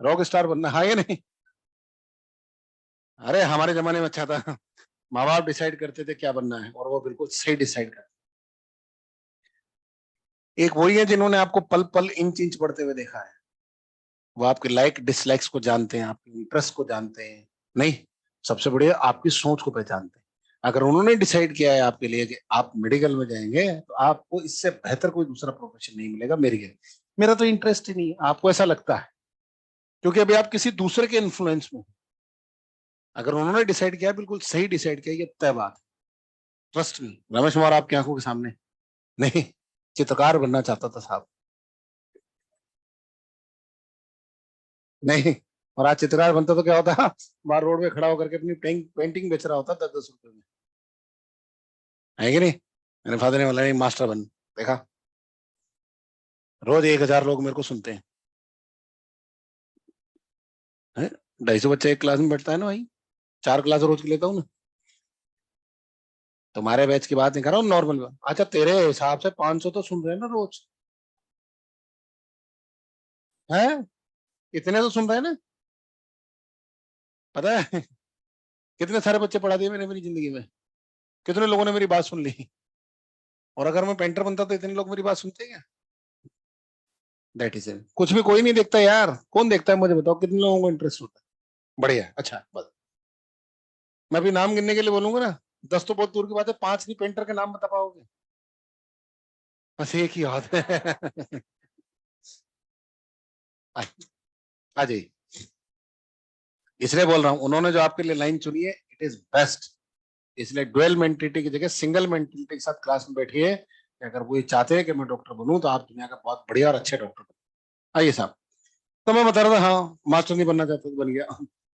रॉक स्टार बनना, हाँ या नहीं? अरे हमारे जमाने में अच्छा था, माँ बाप डिसाइड करते थे क्या बनना है, और वो बिल्कुल सही डिसाइड करते। एक वही है जिन्होंने आपको पल पल इंच इंच बढ़ते हुए देखा है, वो आपके लाइक डिसलाइक्स को जानते हैं, आपके इंटरेस्ट को जानते हैं। नहीं, सबसे बढ़िया आपकी सोच को पहचानते हैं। अगर उन्होंने डिसाइड किया है आपके लिए कि आप मेडिकल में जाएंगे तो आपको इससे बेहतर कोई दूसरा प्रोफेशन नहीं मिलेगा मेरी लिए। मेरा तो इंटरेस्ट ही नहीं है, आपको ऐसा लगता है क्योंकि अभी आप किसी दूसरे के इन्फ्लुएंस में हो। अगर उन्होंने डिसाइड किया, बिल्कुल सही डिसाइड किया, ये तय बात है। ट्रस्ट मी, रमेश कुमार आपकी आंखों के सामने नहीं चित्रकार बनना चाहता था साहब, नहीं। और आज चित्रकार बनता तो क्या होता है, बाहर रोड में खड़ा होकर के अपनी पेंटिंग बेच रहा होता 10-10 रुपए में, है कि नहीं। मेरे फादर ने बोला नहीं मास्टर बन, देखा रोज 1,000 लोग मेरे को सुनते हैं। 250 बच्चे एक क्लास में बैठता है ना भाई, 4 क्लास रोज की लेता हूँ ना। तुम्हारे बैच की बात नहीं कर रहा हूँ, नॉर्मल बात। अच्छा तेरे हिसाब से 500 तो सुन रहे हैं ना रोज, है इतने तो सुन रहे हैं ना। पता है कितने सारे बच्चे पढ़ा दिए मैंने मेरी जिंदगी में, कितने लोगों ने मेरी बात सुन ली। और अगर मैं पेंटर बनता तो इतने लोग मेरी बात सुनते क्या। That is it. कुछ भी कोई नहीं देखता यार, कौन देखता है मुझे बताओ, कितने लोगों को इंटरेस्ट होता है। बढ़िया है, अच्छा बस। मैं अभी नाम गिनने के लिए बोलूंगा ना, 10 तो बहुत दूर की बात है, 5 नहीं पेंटर के नाम बता पाओगे। बस एक ही याद है आ जाइए। इसलिए बोल रहा हूँ, उन्होंने जो आपके लिए लाइन चुनी है इट इज बेस्ट। इसलिए डुअल मेंटिलिटी की जगह सिंगल मेंटिलिटी के साथ क्लास में बैठिए कि अगर वो ये चाहते हैं कि मैं डॉक्टर बनूं तो आप दुनिया का बहुत बढ़िया और अच्छे डॉक्टर बनो। आइए साहब। तो मैं बता रहा था, हाँ मास्टर नहीं बनना चाहता तो बन गया।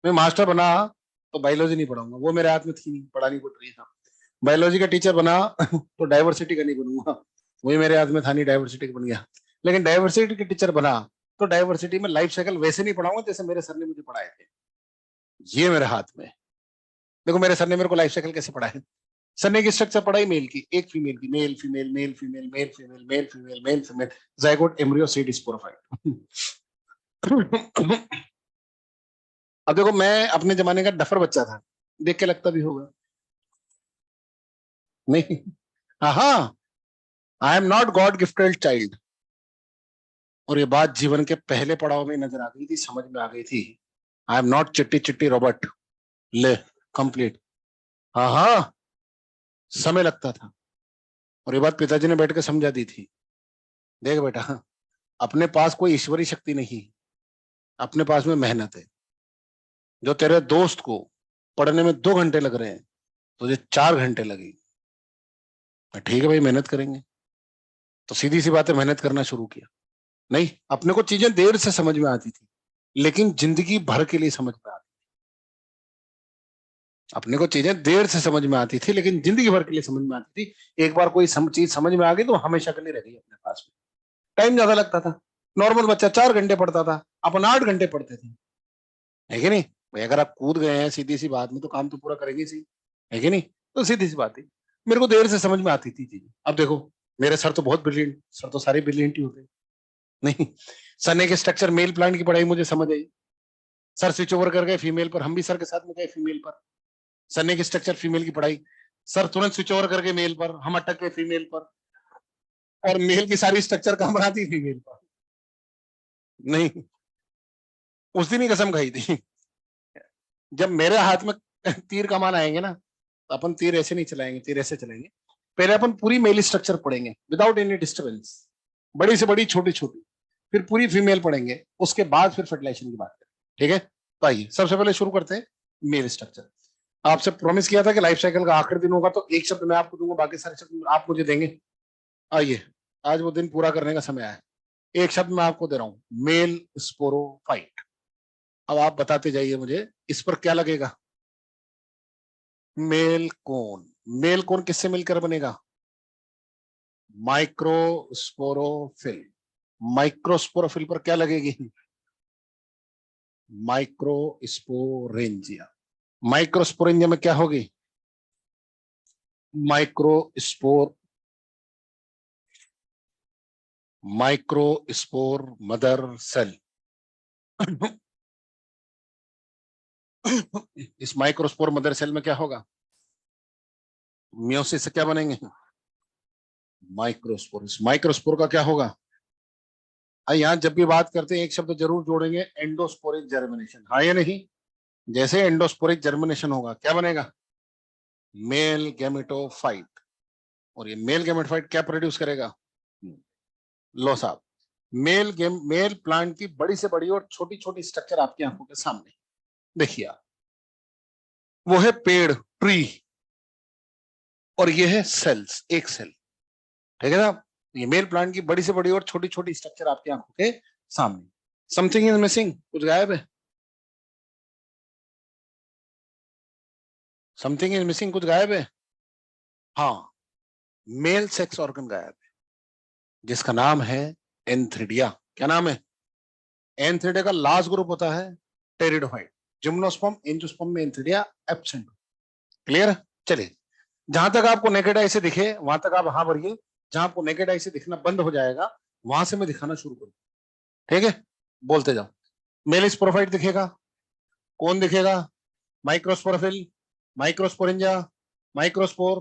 मैं मास्टर बना तो बायोलॉजी नहीं पढ़ाऊंगा, वो मेरे हाथ में थी नहीं, पढ़ानी पड़ रही था। बायोलॉजी का टीचर बना तो डाइवर्सिटी का नहीं बनूंगा, वही मेरे हाथ में था नहीं, डाइवर्सिटी का बन गया। लेकिन डाइवर्सिटी के टीचर बना तो डाइवर्सिटी में लाइफ साइकिल वैसे नहीं पढ़ाऊंगा जैसे मेरे सर ने मुझे पढ़ाए थे। ये मेरे हाथ में। देखो मेरे सर ने मेरे को लाइफ साइकिल कैसे पढ़ाए। सर ने एक स्ट्रक्चर पढ़ाई मेल की, एक फीमेल की, male female male female male female male female male female, zygote embryo seed sporophyte. अब देखो मैं अपने जमाने का डफर बच्चा था, देख के लगता भी होगा। नहीं, हाँ हाँ, I am not God gifted child. और ये बात जीवन के पहले पड़ाव में नजर आ गई थी, समझ में आ गई थी। आई एम नॉट चिट्टी चिट्टी रॉबर्ट। ले कंप्लीट। हाँ हाँ, समय लगता था। और ये बात पिताजी ने बैठ के समझा दी थी। देख बेटा, अपने पास कोई ईश्वरी शक्ति नहीं, अपने पास में मेहनत है। जो तेरे दोस्त को पढ़ने में 2 घंटे लग रहे हैं तुझे 4 घंटे लगे, ठीक है भाई मेहनत करेंगे। तो सीधी सी बात है, मेहनत करना शुरू किया। नहीं, अपने को चीजें देर से समझ में आती थी लेकिन जिंदगी भर के लिए समझ में आती। अपने को चीजें देर से समझ में आती थी लेकिन जिंदगी भर के लिए समझ में आती थी। एक बार कोई चीज समझ में आ गई तो हमेशा के लिए रह गई अपने पास में। टाइम ज्यादा लगता था, नॉर्मल बच्चा 4 घंटे पढ़ता था, अपन 8 घंटे पढ़ते थे, है कि नहीं भाई। अगर आप कूद गए हैं सीधी सी बात में तो काम तो पूरा करेंगे सी, है कि नहीं। तो सीधी सी बात है, मेरे को देर से समझ में आती थी चीजें। अब देखो मेरे सर तो बहुत ब्रिलियंट, सर तो सारे ब्रिलियंट ही होते हैं। नहीं, सर के स्ट्रक्चर मेल प्लांट की पढ़ाई मुझे समझ आई। सर स्विच ओवर कर गए फीमेल पर, हम भी सर के साथ में गए फीमेल पर। सर के स्ट्रक्चर फीमेल की पढ़ाई, सर तुरंत स्विच ओवर करके मेल पर, हम अटक गए फीमेल पर। और मेल की सारी स्ट्रक्चर कहाँ बनाती फीमेल पर। नहीं, उस दिन ही कसम खाई थी। जब मेरे हाथ में तीर कमान आएंगे ना तो अपन तीर ऐसे नहीं चलाएंगे, तीर ऐसे चलाएंगे। पहले अपन पूरी मेल स्ट्रक्चर पढ़ेंगे विदाउट एनी डिस्टर्बेंस, बड़ी से बड़ी छोटी छोटी, फिर पूरी फीमेल पढ़ेंगे, उसके बाद फिर फर्टिलाइजेशन की बात करें। ठीक है, तो आइए सबसे पहले शुरू करते हैं मेल स्ट्रक्चर। आपसे प्रॉमिस किया था कि लाइफ साइकिल का आखिरी दिन होगा तो एक शब्द मैं आपको दूंगा, बाकी सारे शब्द आप मुझे देंगे। आइए, आज वो दिन पूरा करने का समय आया। एक शब्द मैं आपको दे रहा हूं, मेल स्पोरोफाइट। अब आप बताते जाइए मुझे इस पर क्या लगेगा। मेल कोन, मेल कोन किससे मिलकर बनेगा, माइक्रोस्पोरोफिल। माइक्रोस्पोरोफिल पर क्या लगेगी, माइक्रोस्पोरेंजिया। माइक्रोस्पोरेंजिया में क्या होगी, माइक्रोस्पोर, माइक्रोस्पोर मदर सेल। इस माइक्रोस्पोर मदर सेल में क्या होगा, मियोसिस से क्या बनेंगे, माइक्रोस्पोर। इस माइक्रोस्पोर का क्या होगा, यहाँ जब भी बात करते हैं एक शब्द जरूर जोड़ेंगे, एंडोस्पोरिक जर्मिनेशन। हाँ या नहीं, जैसे एंडोस्पोरिक जर्मिनेशन होगा क्या बनेगा, मेल गैमेटोफाइट, और ये मेल गैमेटोफाइट क्या प्रोड्यूस करेगा? लो साहब, मेल प्लांट की बड़ी से बड़ी और छोटी छोटी स्ट्रक्चर आपकी आंखों के सामने देखिए आप। वो है पेड़, ट्री, और ये है सेल्स, एक सेल। ठीक है ना? ये मेल प्लांट की बड़ी से बड़ी और छोटी छोटी स्ट्रक्चर आपकी आंखों के सामने। समथिंग इज मिसिंग, कुछ गायब है। समथिंग इज मिसिंग, कुछ गायब है। हाँ, मेल सेक्स ऑर्गन गायब है, जिसका नाम है एंथ्रिडिया। क्या नाम है? एंथ्रिडिया का लास्ट ग्रुप होता है टेरिडोफाइट। जिम्नोस्पर्म, एंजियोस्पर्म में एंथ्रिडिया एब्सेंट। क्लियर? चलिए, जहां तक आपको नेकेड आई से दिखे वहां तक आप हाँ भरिए, जहां आपको नेकेड आई से दिखना बंद हो जाएगा वहां से मैं दिखाना शुरू करूँ। ठीक है, बोलते जाओ। मेल स्पोरोफाइट दिखेगा, कौन दिखेगा? Microsporophyll, microsporangia, microspore.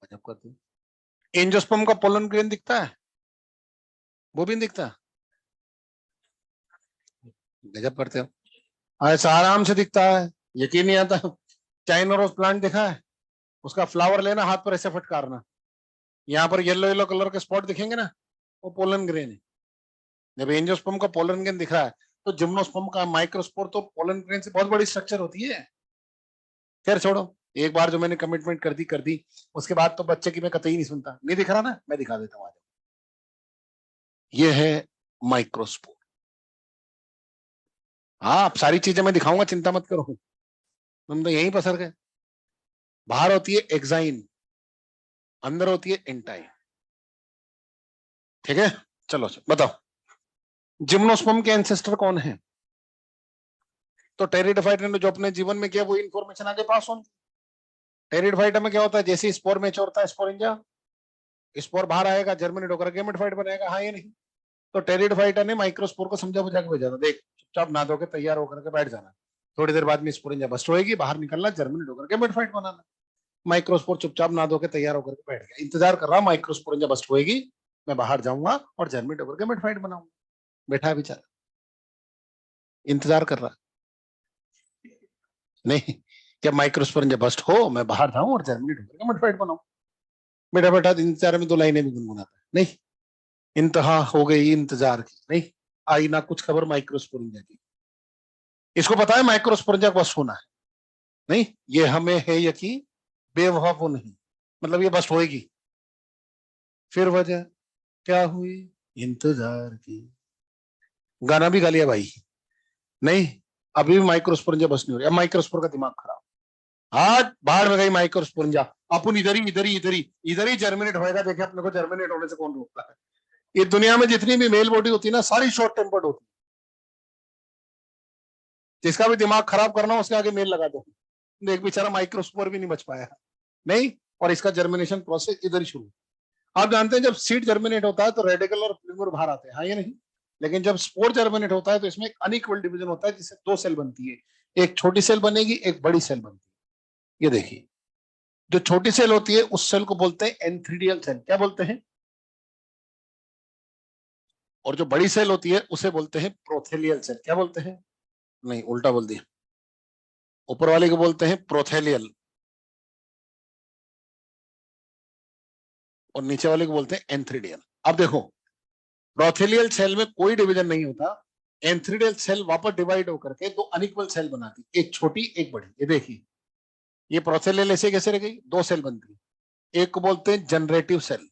गजब करते हैं। एंजियोस्पर्म का पोलन ग्रेन दिखता है? वो भी नहीं दिखता? गजब करते हो। ऐसा आराम से दिखता है, यकीन नहीं आता। चाइना रोज प्लांट देखा है? उसका फ्लावर लेना, हाथ पर ऐसे फटकारना, यहाँ पर येलो येलो कलर के स्पॉट दिखेंगे ना, वो पोलन ग्रेन है। जब एंजियोस्पर्म का पोलन ग्रेन दिख रहा है तो जिम्नोस्पर्म का माइक्रोस्पोर तो पोलन ग्रेन से बहुत बड़ी स्ट्रक्चर होती है। खैर छोड़ो, एक बार जो मैंने कमिटमेंट कर दी उसके बाद तो बच्चे की मैं कतई नहीं सुनता। नहीं दिख रहा ना, मैं दिखा देता हूँ। ये है माइक्रोस्पोर। हाँ, अब सारी चीजें मैं दिखाऊंगा, चिंता मत करो, तुम तो यहीं पसर गए। बाहर होती है एक्साइन, अंदर होती है एंटाइन। ठीक है, चलो बताओ, जिम्नोस्पर्म के एंसेस्टर कौन है? तो टेरिडोफाइट ने जो अपने जीवन में किया वो इन्फॉर्मेशन आगे पास होगी। टेरिडोफाइट में क्या होता है, जैसे स्पोर मैच्योर होता है, स्पोरेंजा, स्पोर बाहर आएगा, जर्मिनेट होकर गेमेटोफाइट बनेगा। हाँ ये नहीं? तो टेरिडोफाइट ने माइक्रोस्पोर को समझा बुझा के भेजा था, देख चुपचाप ना धो के तैयार होकर के बैठ जाना, थोड़ी देर बाद में स्पोरेंजा बस्ट होएगी, बाहर निकलना, जर्मिनेट होकर गेमेटोफाइट बनाना। माइक्रोस्पोर चुपचाप ना धो के तैयार होकर के बैठ गया, इंतजार कर रहा माइक्रोस्पोरेंजा बस्ट होएगी, मैं बाहर जाऊंगा और जर्मिनेट होकर गेमेटोफाइट बनाऊंगा। बैठा है बेचारा, इंतजार कर रहा। नहीं, क्या माइक्रोस्पोरेंजा बस्ट हो, मैं बाहर जाऊं और जर्मिनेट होकर गेमेटोफाइट बनाऊं। बेटा बेटा इंतजार में दो लाइनें भी गुनगुनाता है। नहीं, इंतहा हो गई इंतजार की, नहीं आई ना कुछ खबर माइक्रोस्पोरेंजा की। इसको पता है माइक्रोस्पोरेंजा का बस्ट होना है? नहीं, ये हमें है यकीन, बेवफा को नहीं, मतलब ये बस्ट होएगी। फिर वजह क्या हुई? इंतजार की। गाना भी गा लिया भाई। नहीं, अभी भी माइक्रोस्पोरेंजा बस्ट नहीं हो रही। अब माइक्रोस्पोर का दिमाग खराब, हाथ बाहर में गई माइक्रोस्पोरेंजा, अपन इधर ही इधर ही इधर ही इधर ही जर्मिनेट होएगा। देखे अपने को जर्मिनेट होने से कौन रोकता है? ये दुनिया में जितनी भी मेल बॉडी होती है ना, सारी शॉर्ट टेम्पर्ड होती है। जिसका भी दिमाग खराब करना उसके आगे मेल लगा दो, एक बेचारा माइक्रोस्पोर भी नहीं बच पाया। नहीं, और इसका जर्मिनेशन प्रोसेस इधर ही शुरू। आप जानते हैं जब सीड जर्मिनेट होता है तो रेडिकल और प्रिमोर बाहर आते हैं, हाँ या नहीं? लेकिन जब स्पोर जर्मिनेट होता है तो इसमें एक अनइक्वल डिवीजन होता है, जिससे दो सेल बनती है, एक छोटी सेल बनेगी, एक बड़ी सेल बनती है। ये देखिए, जो छोटी सेल होती है उस सेल को बोलते हैं एंथ्रीडियल सेल। क्या बोलते हैं? और जो बड़ी सेल होती है उसे बोलते हैं प्रोथेलियल सेल। क्या बोलते हैं? नहीं, उल्टा बोल दिया। ऊपर वाले को बोलते हैं प्रोथेलियल और नीचे वाले को बोलते हैं एंथ्रीडियल। अब देखो, प्रोथेलियल सेल में कोई डिवीजन नहीं होता, एंथ्रीडियल सेल वापस डिवाइड होकर के दो अनइक्वल सेल बनाती, एक छोटी एक बड़ी। ये देखिए, ये प्रोथेलियल ऐसे कैसे रह गई, दो सेल बनती, एक को बोलते हैं जनरेटिव सेल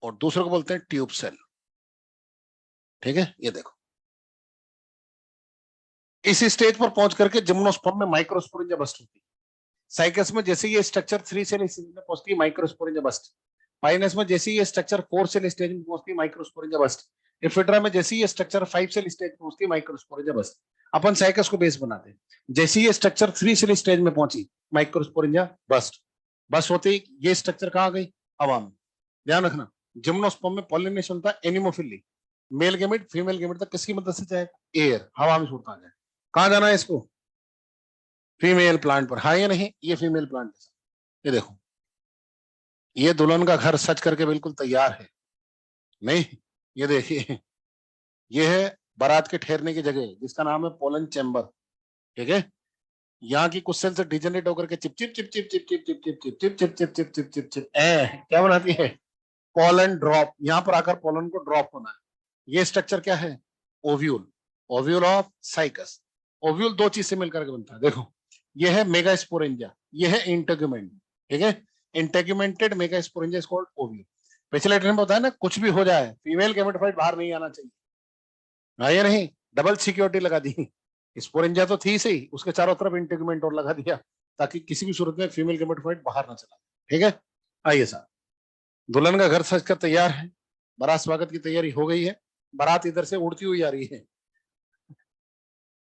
और दूसरे को बोलते हैं ट्यूब सेल। ठीक है, ये देखो, इस स्टेज पर पहुंच करके जिम्नोस्पर्म में माइक्रोस्पोरेंजा बस्ट होती है। साइकस में जैसे ये स्ट्रक्चर 3 सेल स्टेज में पहुंचती है, माइक्रोस्पोरेंजा बस्ट। पाइनस में जैसे ये स्ट्रक्चर 4 सेल स्टेज में पहुंचती है, माइक्रोस्पोरेंजा बस्ट। इफिड्रा में जैसे ये स्ट्रक्चर 5 सेल स्टेज में पहुंचती है, माइक्रोस्पोरेंजा बस्ट। अपन साइकस को बेस बनाते हैं, जैसे ये स्ट्रक्चर 3 सेल स्टेज में पहुंची, माइक्रोस्पोरेंजा बस्ट। बस होते ही ये स्ट्रक्चर कहाँ गई? हवा में। ध्यान रखना, जिम्नोस्पर्म में पॉलिनेशन होता है anemophily, male gamete female gamete तक किसकी मदद से जाएगा? एयर, हवा में छूटता जाए। कहाँ जाना है इसको? फीमेल प्लांट पर। हाँ या नहीं? ये फीमेल प्लांट है, ये देखो, ये दुल्हन का घर सज करके बिल्कुल तैयार है। नहीं, ये देखिए, ये है बारात के ठहरने की जगह जिसका नाम है पोलन चैम्बर। ठीक है, यहाँ की कुछ सेल से डिजेनरेट होकर के chip chip chip chip chip chip chip chip chip chip chip chip chip chip chip chip क्या बनाती है? Pollen drop. यहाँ पर आकर पोलन को ड्रॉप होना है। ये स्ट्रक्चर क्या है? Ovule, ovule of cycas. Ovule दो चीज से मिलकर के बनता है। देखो, ये है मेगास्पोरेंजिया, ये है इंटेगुमेंट, ठीक है? इंटेगुमेंटेड मेगास्पोरेंजिया इज कॉल्ड ओव्यूल। पिछले ट्रेन में बताया ना, कुछ भी हो जाए फीमेल गेमेटोफाइट बाहर नहीं आना चाहिए, हाँ या नहीं? डबल सिक्योरिटी लगा दी। स्पोरेंजिया तो थी सही, उसके चारों तरफ इंटेगुमेंट और लगा दिया ताकि किसी भी सूरत में फीमेल गेमेटोफाइट बाहर ना चला। ठीक है, आइए साहब, दुल्हन का घर सज कर तैयार है, बारात स्वागत की तैयारी हो गई है, बारात इधर से उड़ती हुई आ रही है।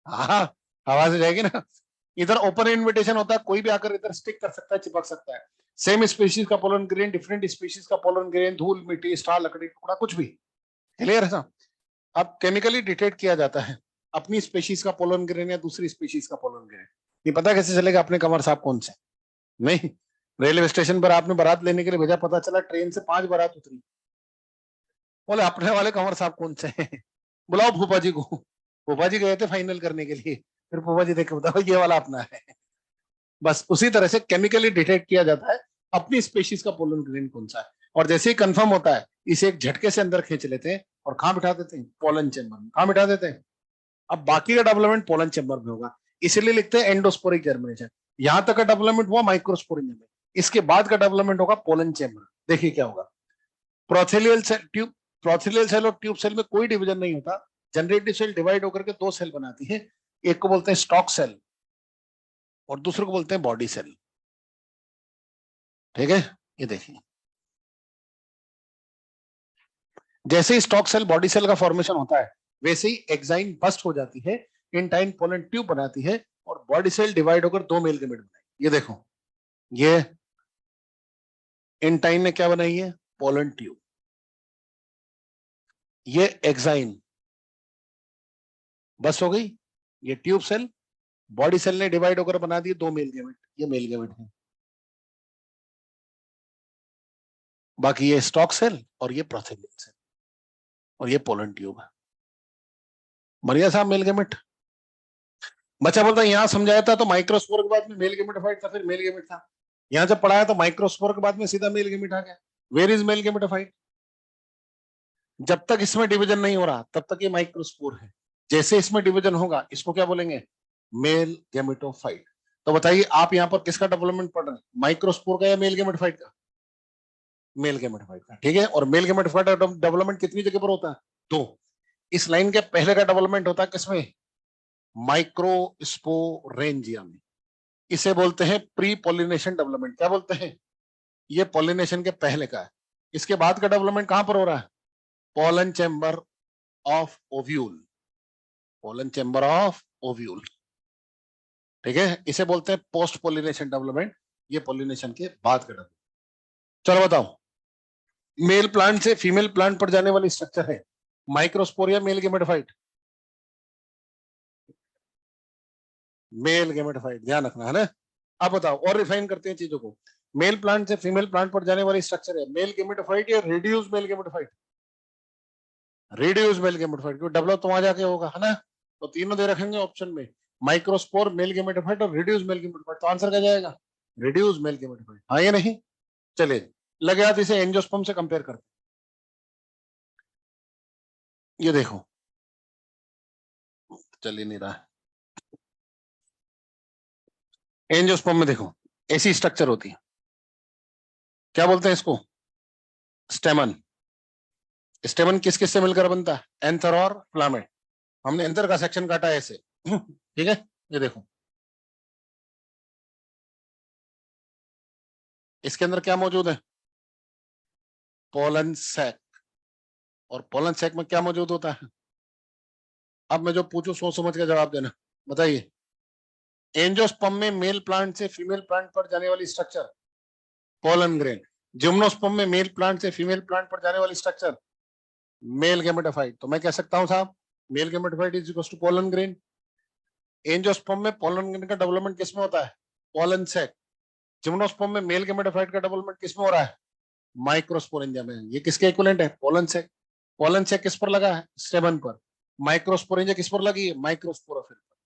हाँ, हवा से जाएगी ना। इधर ओपन इनविटेशन होता है, कोई भी आकर इधर स्टिक कर सकता है, चिपक सकता है। सेम स्पीशीज का पोलन ग्रेन, डिफरेंट स्पीशीज का पोलन ग्रेन, धूल मिट्टी स्टार लकड़ी टुकड़ा कुछ भी। क्लियर है साहब? अब केमिकली डिटेक्ट किया जाता है अपनी स्पीशीज का पोलन ग्रेन या दूसरी स्पीशीज का पोलन ग्रेन। नहीं पता कैसे चलेगा अपने कमर साहब कौन से? नहीं, रेलवे स्टेशन पर आपने बारात लेने के लिए भेजा, पता चला ट्रेन से 5 बारात उतरी, बोले अपने वाले कमर साहब कौन से हैं? बुलाओ फूफा जी को। फूफा जी गए थे फाइनल करने के लिए, फिर फूफा जी देख के बताओ ये वाला अपना है। बस उसी तरह से केमिकली डिटेक्ट किया जाता है अपनी स्पीशीज का पोलन ग्रेन कौन सा है, और जैसे ही कंफर्म होता है इसे एक झटके से अंदर खींच लेते हैं और कहां बिठा देते हैं? पोलन चेंबर में। कहां बिठा देते हैं? अब बाकी का डेवलपमेंट पोलन चेंबर में होगा, इसलिए लिखते हैं एंडोस्पोरिक जर्मिनेशन। यहां तक का डेवलपमेंट हुआ माइक्रोस्पोरिंजम में, इसके बाद का डेवलपमेंट होगा पोलन चेंबर। देखिए क्या होगा। प्रोथेलियल सेल, ट्यूब, प्रोथेलियल सेल और ट्यूब सेल में कोई डिवीजन नहीं होता। जनरेटिव सेल डिवाइड होकर के दो सेल बनाती है, एक को बोलते हैं स्टॉक सेल और दूसरे को बोलते हैं बॉडी सेल। ठीक है, ये देखिए, जैसे ही स्टॉक सेल बॉडी सेल का फॉर्मेशन होता है वैसे ही एक्साइन बस्ट हो जाती है, इंटाइन पोलन ट्यूब बनाती है और बॉडी सेल डिवाइड होकर दो मेल गेमेट बनाएगी। ये देखो, ये इंटाइन ने क्या बनाई है? Pollen tube. ये एक्साइन बस हो गई, ये ट्यूब सेल, बॉडी सेल ने डिवाइड होकर बना दिए दो मेल गेमेट, ये मेल गेमेट है। बाकी ये स्टॉक सेल और ये प्रोथेलियल सेल और ये पोलन ट्यूब है। बढ़िया साहब, मेल गेमेट। बच्चा बोलता है यहाँ समझाया था तो माइक्रोस्पोर के बाद में मेल गेमेटोफाइट था, फिर मेल गेमेट था। यहाँ जब पढ़ाया तो माइक्रोस्पोर के बाद में सीधा मेल गेमेट आ गया। Where is male gametophyte? जब तक इसमें डिवीजन नहीं हो रहा तब तक ये माइक्रोस्पोर है। जैसे इसमें डिवीजन होगा इसको क्या बोलेंगे? Mail gametophyte. तो बताइए आप यहाँ पर किसका डेवलपमेंट पढ़ रहे हैं, माइक्रोस्पोर का या मेल गेमेटोफाइट का? मेल गेमेटोफाइट का। ठीक है, और मेल गेमेटोफाइट का डेवलपमेंट कितनी जगह पर होता है? दो। इस लाइन के पहले का डेवलपमेंट होता है किसमें? माइक्रोस्पोरेंजिया में। इसे बोलते हैं प्री पोलिनेशन डेवलपमेंट। क्या बोलते हैं? ये पोलिनेशन के पहले का है। इसके बाद का डेवलपमेंट कहां पर हो रहा है? Pollen chamber of ovule, pollen chamber of ovule. ठीक है, इसे बोलते हैं पोस्ट पोलिनेशन डेवलपमेंट। ये पोलिनेशन के बाद का डेवलपमेंट। चलो बताओ, मेल प्लांट से फीमेल प्लांट पर जाने वाली स्ट्रक्चर है microsporia mail gametophyte? Mail gametophyte, ध्यान रखना है ना। अब बताओ, और रिफाइन करते हैं चीजों को। मेल प्लांट से फीमेल प्लांट पर जाने वाली स्ट्रक्चर है मेल गेमेटोफाइट या reduce mail gametophyte? Reduce mail gametophyte, क्योंकि डेवलप तो वहां जाके होगा, है ना। तो तीनों दे रखेंगे ऑप्शन में, माइक्रोस्पोर, मेल गेमेटोफाइट और रिड्यूस मेल गेमेटोफाइट। तो आंसर क्या जाएगा? Reduce mail gametophyte. हाँ या नहीं? चलिए, लगे हाथ इसे एंजियोस्पर्म से कंपेयर करते। ये देखो, चल ही नहीं रहा है। एंजियोस्पर्म में देखो ऐसी स्ट्रक्चर होती है, क्या बोलते हैं इसको? स्टेमन। स्टेमन किस किस से मिलकर बनता है? एंथर और फ्लामेट। हमने एंथर का सेक्शन काटा है ऐसे, ठीक है। ये देखो, इसके अंदर क्या मौजूद है? Pollen sac. और पोलन सैक में क्या मौजूद होता है? अब मैं जो पूछूं सोच समझ के जवाब देना। बताइए, एंजियोस्पर्म में मेल प्लांट से फीमेल प्लांट पर जाने वाली स्ट्रक्चर पोलन ग्रेन। जिम्नोस्पर्म में मेल प्लांट से फीमेल प्लांट पर जाने वाली स्ट्रक्चर मेल गेमेटोफाइट। तो मैं कह सकता हूं साहब, male gametophyte is equal to pollen grain. Angiosperm में पोलन ग्रेन का डेवलपमेंट किसमें होता है? Pollen sac. जिम्नोस्पर्म में मेल गेमेटोफाइट का डेवलपमेंट किसमें हो रहा है? माइक्रोस्पोरेंजिया में। ये किसके इक्विवेलेंट है? Pollen sac. पोलन सैक किस पर लगा है? स्टेमन पर। माइक्रोस्पोरेंजिया किस पर लगी है? माइक्रोस्पोरोफिल पर।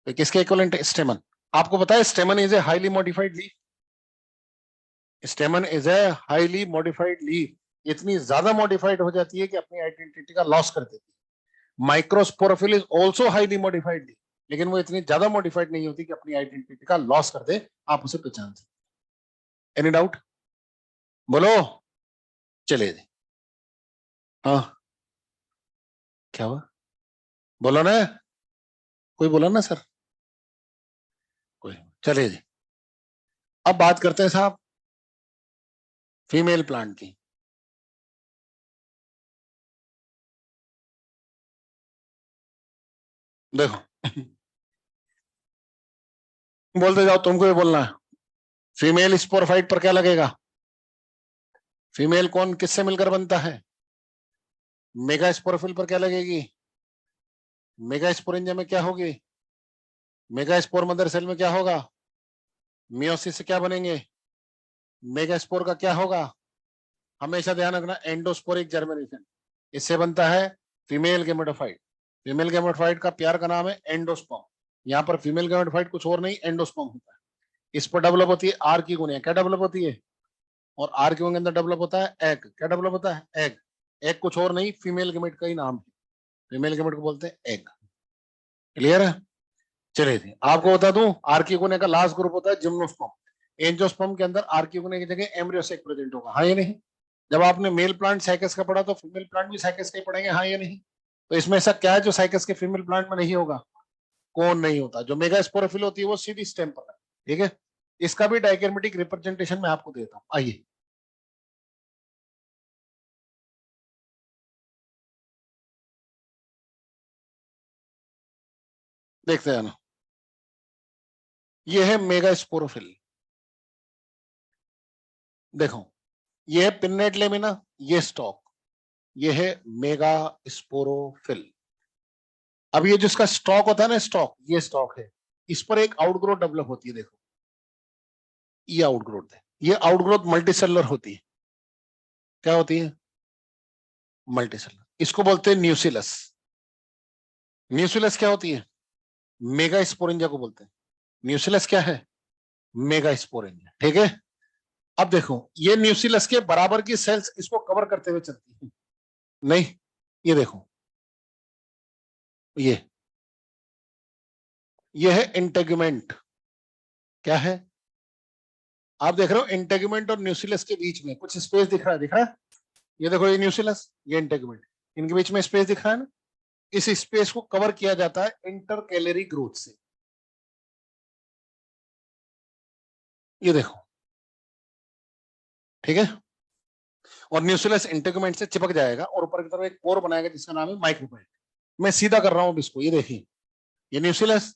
तो किसके इक्विवेलेंट है? स्टेमन। आपको पता है स्टेमन is a highly modified leaf. स्टेमन is a highly modified leaf. इतनी ज्यादा मॉडिफाइड हो जाती है कि अपनी आइडेंटिटी का लॉस कर देती है। Microsporophyll is also highly modified leaf, लेकिन वो इतनी ज्यादा मॉडिफाइड नहीं होती कि अपनी आइडेंटिटी का लॉस कर दे, आप उसे पहचान सकते। Any doubt? बोलो। चलिए जी। हाँ, क्या हुआ? बोलो ना। कोई बोला ना सर? कोई। चलिए जी, अब बात करते हैं साहब फीमेल प्लांट की। देखो, बोलते जाओ, तुमको ये बोलना है। फीमेल स्पोरोफाइट पर क्या लगेगा? फीमेल कौन किससे मिलकर बनता है? मेगा स्पोरोफिल पर क्या लगेगी? मेगा स्पोरेंजिया में क्या होगी? मेगा स्पोर मदर सेल में क्या होगा? मियोसिस से क्या बनेंगे? मेगा स्पोर का क्या होगा? हमेशा ध्यान रखना, एंडोस्पोरिक जर्मिनेशन। इससे बनता है फीमेल गेमेटोफाइट। फीमेल गेमेटोफाइट का प्यार का नाम है एंडोस्पर्म। यहाँ पर फीमेल गेमेटोफाइट कुछ और नहीं, एंडोस्पर्म होता है। इस पर डेवलप होती है आर की गुनिया। क्या डेवलप होती है? और आर के अंदर डेवलप होता है एग। क्या डेवलप होता है? एग। एग कुछ और नहीं, फीमेल गेमेट का ही नाम है। फीमेल गेमेट को बोलते हैं एग। क्लियर है? चलिए थी आपको बता दूं, आर्किगोने का लास्ट ग्रुप होता है जिम्नोस्पर्म। एंजियोस्पर्म के अंदर आर्किगोने की जगह एम्ब्रियोसेक प्रेजेंट होगा, हाँ या नहीं? जब आपने मेल प्लांट साइकस का पढ़ा तो फीमेल प्लांट भी साइकस का ही पढ़ेंगे, हाँ या नहीं? तो इसमें ऐसा क्या है जो साइकस के फीमेल प्लांट में नहीं होगा? कौन नहीं होता? जो मेगा स्पोरोफिल होती है वो सीधी स्टेम पर है। ठीक है, इसका भी डायग्रामेटिक रिप्रेजेंटेशन मैं आपको देता हूँ, आइए। देखते हैं ना, ये है मेगा स्पोरोफिल। देखो, ये है पिन्नेट लेमिना, ये स्टॉक, ये है मेगा स्पोरोफिल। अब ये जिसका स्टॉक होता है ना, स्टॉक, ये स्टॉक है, इस पर एक आउटग्रोथ डेवलप होती है। देखो, ये आउटग्रोथ है। ये आउटग्रोथ मल्टीसेलुलर होती है। क्या होती है? मल्टीसेलुलर। इसको बोलते हैं न्यूसिलस। न्यूसिलस क्या होती है? मेगा स्पोरेंजिया को बोलते हैं। न्यूसिलस क्या है? Mega sporangia. ठीक है, अब देखो, ये न्यूसिलस के बराबर की सेल्स इसको कवर करते हुए चलती है। नहीं, ये देखो, ये है इंटेगुमेंट। क्या है? आप देख रहे हो इंटेगुमेंट और न्यूसिलस के बीच में कुछ स्पेस दिख रहा है? दिख रहा है? ये देखो, ये न्यूसिलस, ये इंटेगुमेंट, इनके बीच में स्पेस दिख रहा है ना? इस स्पेस को कवर किया जाता है इंटर कैलरी ग्रोथ से। ये देखो, ठीक है, और न्यूसिलस इंटेगुमेंट से चिपक जाएगा और ऊपर की तरफ एक पोर बनाएगा जिसका नाम है माइक्रोपाइल। मैं सीधा कर रहा हूं इसको, ये देखिए, ये न्यूसिलस,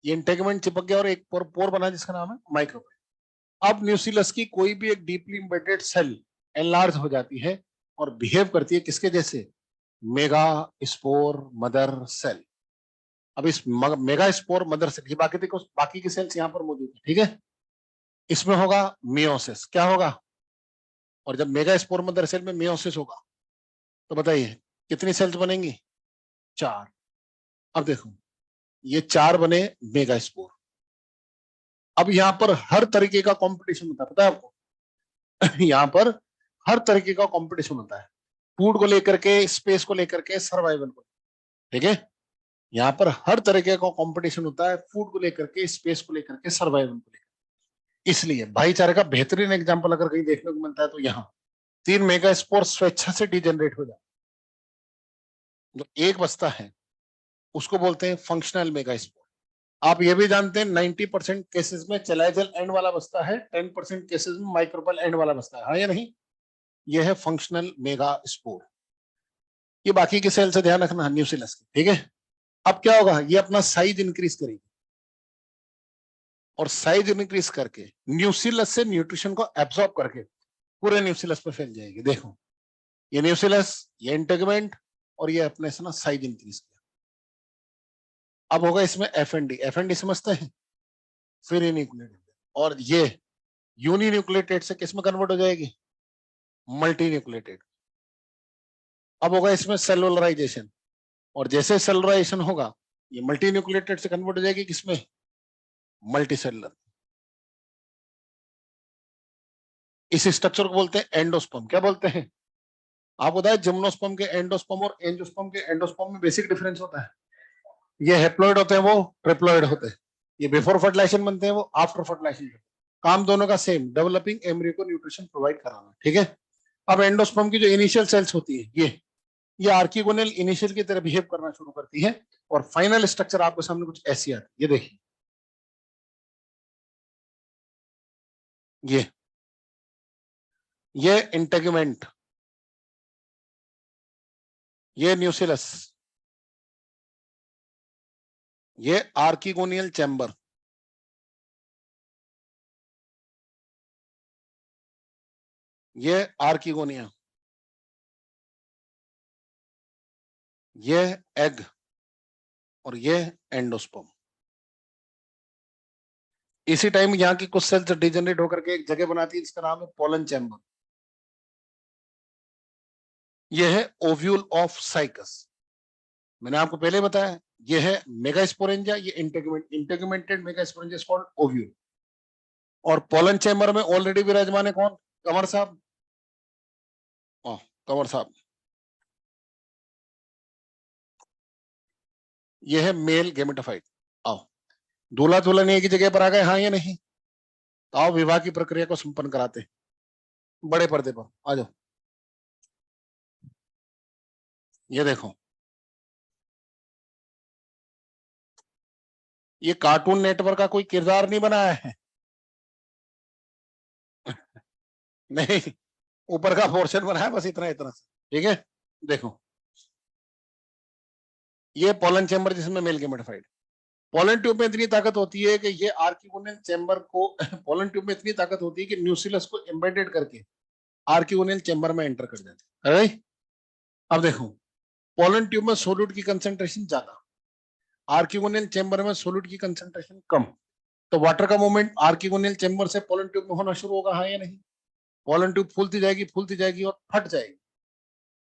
ये इंटेगुमेंट चिपक गया और एक पोर बना जिसका नाम है माइक्रोपाइल। अब न्यूसिलस की कोई भी एक डीपली इम्बेडेड सेल एनलार्ज हो जाती है और बिहेव करती है किसके जैसे? Megaspore mother cell. अब इस मेगा स्पोर मदर सेल की बाकी देखो, बाकी की सेल्स यहाँ पर मौजूद है। ठीक है, इसमें होगा मियोसिस। क्या होगा? और जब मेगा स्पोर मदर सेल में मियोसिस होगा तो बताइए कितनी सेल्स बनेंगी? 4। अब देखो, ये 4 बने मेगा स्पोर। अब यहाँ पर हर तरीके का कंपटीशन होता है, पता है आपको? यहाँ पर हर तरीके का कंपटीशन होता है, फूड को लेकर के, स्पेस को लेकर के, सर्वाइवल को। ठीक है, यहाँ पर हर तरीके का कंपटीशन होता है, फूड को लेकर के, स्पेस को लेकर के, सर्वाइवल को लेकर। इसलिए भाईचारे का बेहतरीन एग्जांपल अगर कहीं देखने को मिलता है तो यहाँ 3 मेगा स्पोर स्वेच्छा से डिजेनरेट हो जाए, जो एक बचता है उसको बोलते हैं फंक्शनल मेगा स्पोर। आप ये भी जानते हैं 90% केसेस में चलाइजल एंड वाला बचता है, 10% केसेस में माइक्रोपल एंड वाला बचता है, हाँ या नहीं? ये है फंक्शनल मेगा स्पोर। ये बाकी के सेल से ध्यान रखना, न्यूसिलस के। ठीक है, अब क्या होगा? ये अपना साइज इंक्रीज करेगी और साइज इंक्रीज करके न्यूसिलस से न्यूट्रिशन को एब्सॉर्ब करके पूरे न्यूसिलस पर फैल जाएगी। देखो, ये न्यूसिलस, ये इंटेगमेंट, और ये अपने से ना साइज इंक्रीज किया। अब होगा इसमें F N D. F N D समझते हैं? फिर न्यूक्लियोटाइड, और ये यूनी न्यूक्लियोटाइड से किस में कन्वर्ट हो जाएगी? Multi nucleotide. अब होगा इसमें सेलुलराइजेशन, और जैसे सेलुलराइजेशन होगा ये मल्टी न्यूक्लिएटेड से कन्वर्ट हो जाएगी किसमें, मल्टी सेलुलर। इस स्ट्रक्चर को बोलते हैं एंडोस्पर्म। क्या बोलते हैं, आपको पता है जिम्नोस्पर्म के एंडोस्पर्म और एंजियोस्पर्म के एंडोस्पर्म में बेसिक डिफरेंस होता है। ये हेप्लॉइड होते हैं, वो ट्रिप्लॉइड होते हैं। ये बिफोर फर्टिलाइजेशन बनते हैं, वो आफ्टर फर्टिलाइजेशन। काम दोनों का सेम, डेवलपिंग एम्ब्रियो को न्यूट्रिशन प्रोवाइड कराना। ठीक है। अब एंडोस्पर्म की जो इनिशियल सेल्स होती है, ये आर्किगोनल इनिशियल की तरह बिहेव करना शुरू करती है और फाइनल स्ट्रक्चर आपके सामने कुछ ऐसी आती है। ये देखिए, ये इंटेगुमेंट, ये न्यूसिलस, ये आर्किगोनियल चैम्बर, ये आर्किगोनिया, ये एग, और ये एंडोस्पर्म। इसी टाइम यहाँ की कुछ सेल्स डिजेनरेट होकर के एक जगह बनाती है जिसका नाम है पोलन चैम्बर। ये है ओव्यूल ऑफ साइकस। मैंने आपको पहले बताया, ये है मेगास्पोरेंजिया, ये इंटेगुमेंटेड मेगास्पोरेंजिया इज कॉल्ड ओव्यूल। और पोलन चैम्बर में ऑलरेडी विराजमान है कौन, कंवर साहब, कंवर साहब। ये है मेल गेमेटोफाइट। आओ, दूल्हा दुल्हन एक ही जगह पर आ गए, हाँ या नहीं, तो आओ विवाह की प्रक्रिया को संपन्न कराते हैं बड़े पर्दे पर। आ जाओ, ये देखो, ये कार्टून नेटवर्क का कोई किरदार नहीं बनाया है। नहीं, ऊपर का पोर्शन बना है बस, इतना इतना। ठीक है, देखो, ये पोलन चैम्बर जिसमें मेल गेमेटोफाइट। पोलन ट्यूब में इतनी ताकत होती है कि ये आर्किगोनियल चैम्बर को पोलन ट्यूब में इतनी ताकत होती है कि न्यूसिलस को एम्बेडेड करके आर्किगोनियल चैम्बर में एंटर कर जाते हैं। अब देखो, पोलन ट्यूब में सोल्यूट की कंसेंट्रेशन ज्यादा, आर्किगोनियल चैम्बर में सोल्यूट की कंसेंट्रेशन कम। तो वाटर का मूवमेंट आर्किगोनियल चैम्बर से पोलन ट्यूब में होना शुरू होगा, हाँ या नहीं। पोलन ट्यूब फूलती जाएगी और फट जाएगी।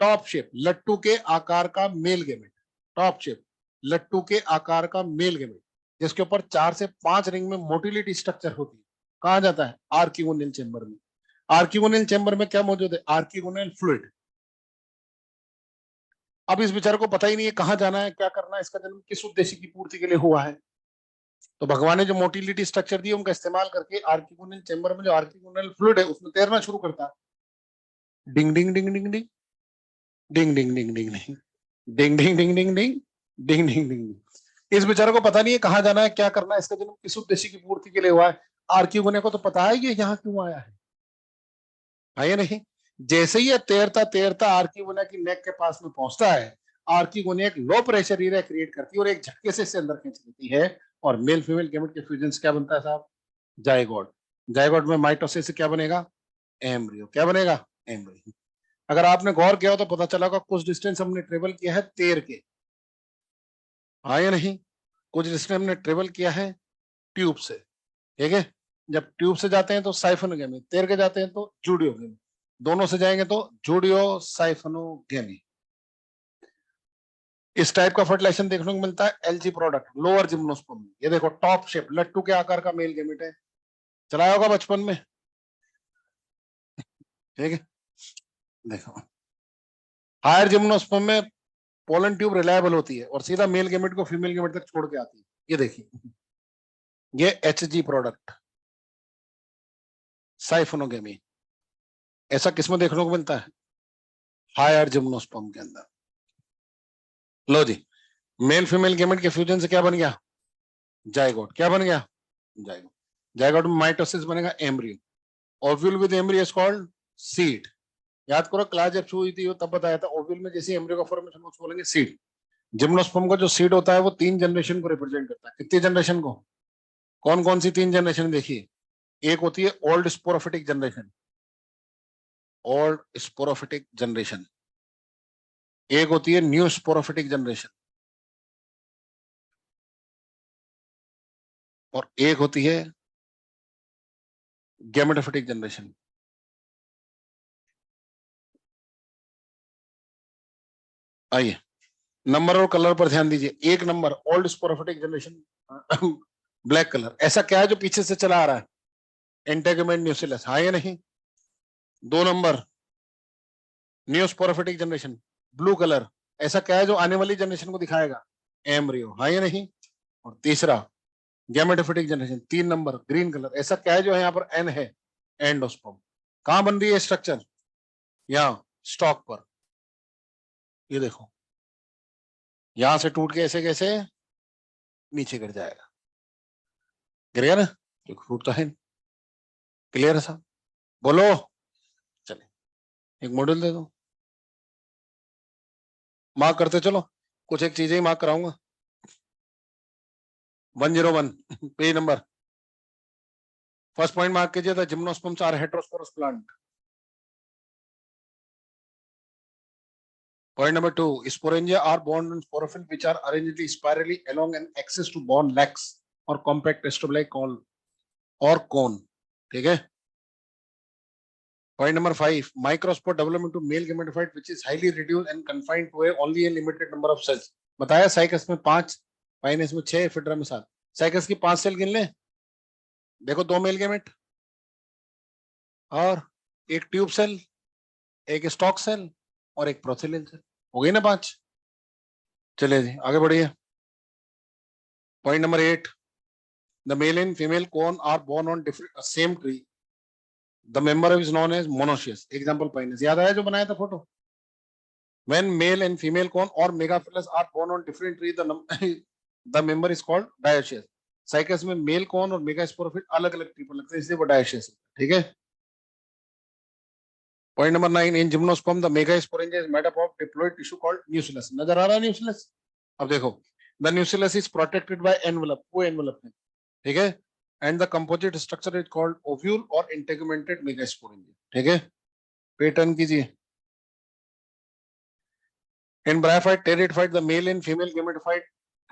टॉप शेप, लट्टू के आकार का मेल गेमेट, टॉप शेप लट्टू के आकार का मेल गेमेट, जिसके ऊपर 4 से 5 रिंग में मोटिलिटी स्ट्रक्चर होती है। कहा जाता है आर्किगोनियल चैम्बर में। आर्किगोनियल चैम्बर में क्या मौजूद है, आर्किगोनियल फ्लूइड। अब इस बेचारे को पता ही नहीं है कहाँ जाना है, क्या करना है, इसका जन्म किस उद्देश्य की पूर्ति के लिए हुआ है। तो भगवान ने जो मोटिलिटी स्ट्रक्चर दिया उनका इस्तेमाल करके आर्किगोनियल चैम्बर में जो आर्किगोनियल फ्लूइड है उसमें तैरना शुरू करता है। डिंग डिंग डिंग डिंग डिंग डिंग डिंग डिंग डिंग डिंग डिंग डिंग डिंग डिंग डिंग डिंग डिंग डिंग। इस बेचारे को पता नहीं है कहाँ जाना है, क्या करना है, इसका जन्म किस उद्देश्य की पूर्ति के लिए हुआ है। आर्किगोनिया को तो पता है ये यहाँ क्यों आया है या नहीं। जैसे ही ये तैरता तैरता आर्किगोनिया की नेक के पास में पहुंचता है, आर्किगोनिया एक लो प्रेशर एरिया क्रिएट करती है और एक झटके से इससे अंदर खींच लेती है। और मेल फीमेल गेमेट के फ्यूजन से क्या बनता है साहब, जायगोट। जायगोट में माइटोसिस से क्या बनेगा, एम्ब्रियो। क्या बनेगा, एम्ब्रियो। अगर आपने गौर किया हो तो पता चला होगा कुछ डिस्टेंस हमने ट्रेवल किया है तैर के, हाँ या नहीं। कुछ डिस्टेंस हमने ट्रेवल किया है ट्यूब से। ठीक है, जब ट्यूब से जाते हैं तो साइफोनोगेमी, तैर के जाते हैं तो जूडियोगेमी, दोनों से जाएंगे तो जूडियो साइफोनोगेमी। इस टाइप का फर्टिलाइजेशन देखने को मिलता है एलजी प्रोडक्ट, लोअर जिम्नोस्पर्म में। ये देखो, टॉप शेप लट्टू के आकार का मेल गेमेट है, चलाया होगा बचपन में। ठीक है, देखो, हायर जिम्नोस्पर्म में पोलन ट्यूब रिलायबल होती है और सीधा मेल गेमेट को फीमेल गेमेट तक छोड़ के आती है। ये देखिए, ये एचजी प्रोडक्ट साइफोनोगेमी। ऐसा किसमें देखने को मिलता है, हायर जिम्नोस्पर्म के अंदर। लो जी, मेल फीमेल गेमेट के फ्यूजन से क्या बन गया, जायगोट। क्या बन गया, जायगोट। जायगोट में माइटोसिस बनेगा, embryo. Ovule with embryo is called seed. याद करो, क्लास जब शुरू हुई थी तब बताया था, ओव्यूल में जैसे एम्ब्रियो का फॉर्मेशन उसको बोलेंगे सीड। जिम्नोस्पर्म का जो सीड होता है वो 3 जनरेशन को रिप्रेजेंट करता है। कितनी जनरेशन को, कौन कौन सी 3 जनरेशन देखिए। एक होती है old sporophytic generation, old sporophytic generation. एक होती है न्यू स्पोरोफिटिक जनरेशन, और एक होती है गैमेटोफिटिक जनरेशन। आइए, नंबर और कलर पर ध्यान दीजिए। एक number old sporophytic generation black colour, ऐसा क्या है जो पीछे से चला आ रहा है? इंटेगुमेंट न्यूसिलस, हाँ या नहीं? 2 number new sporophytic generation blue colour, ऐसा क्या है जो आने वाली जनरेशन को दिखाएगा? एम्ब्रियो, हाँ या नहीं? और तीसरा gametophytic generation, 3 number green colour, ऐसा क्या है जो है यहाँ पर एन है? एंडोस्पर्म। कहां बन रही है स्ट्रक्चर? यहाँ स्टॉक पर, ये देखो, यहां से टूट के ऐसे कैसे नीचे गिर जाएगा, गिर गया ना, टूटता है। क्लियर है साहब? बोलो। चले एक मॉड्यूल दे दो, मार्क करते चलो, कुछ एक चीजें ही मार्क कराऊंगा। 101 page number, first point mark कीजिए, था gymnosperms are heterosporous plant. Point number 2, sporangia are borne on sporophyll which are arranged spirally along an axis to bond lax or compact stable cone or cone. ठीक है? Point number 5, microspore develop into male gametophyte which is highly reduced and confined to only a limited number of cells. बताया cycas में 5, Pinus में 6, फिड्रा में 7। Cycas की 5 cell गिन ले, देखो 2 मेल गेमेट और एक ट्यूब सेल, एक स्टॉक सेल और एक प्रोथेलिन सेल, हो गई ना 5। चलिए जी आगे बढ़िए। Point number 8, the male and female cone are born on different same tree, the member is known as monoecious, example pinus। याद आया जो बनाया था photo? when male and female cone or megaphyllus are born on different tree, the member is called dioecious। Cycas में mail cone और मेगास्पोरोफिट अलग अलग tree पर लगते हैं, इसलिए वो dioecious है। ठीक है? Point number 9, in gymnosperm the megasporangia is made up of diploid tissue called nucellus। नजर आ रहा है nucellus? अब देखो, the nucellus is protected by envelope, वो envelope है। ठीक है? and the composite structure is called ovule or integumented megasporangia। ठीक है? पैटर्न कीजिए। in bryophyte pteridophyte the male and female gametophyte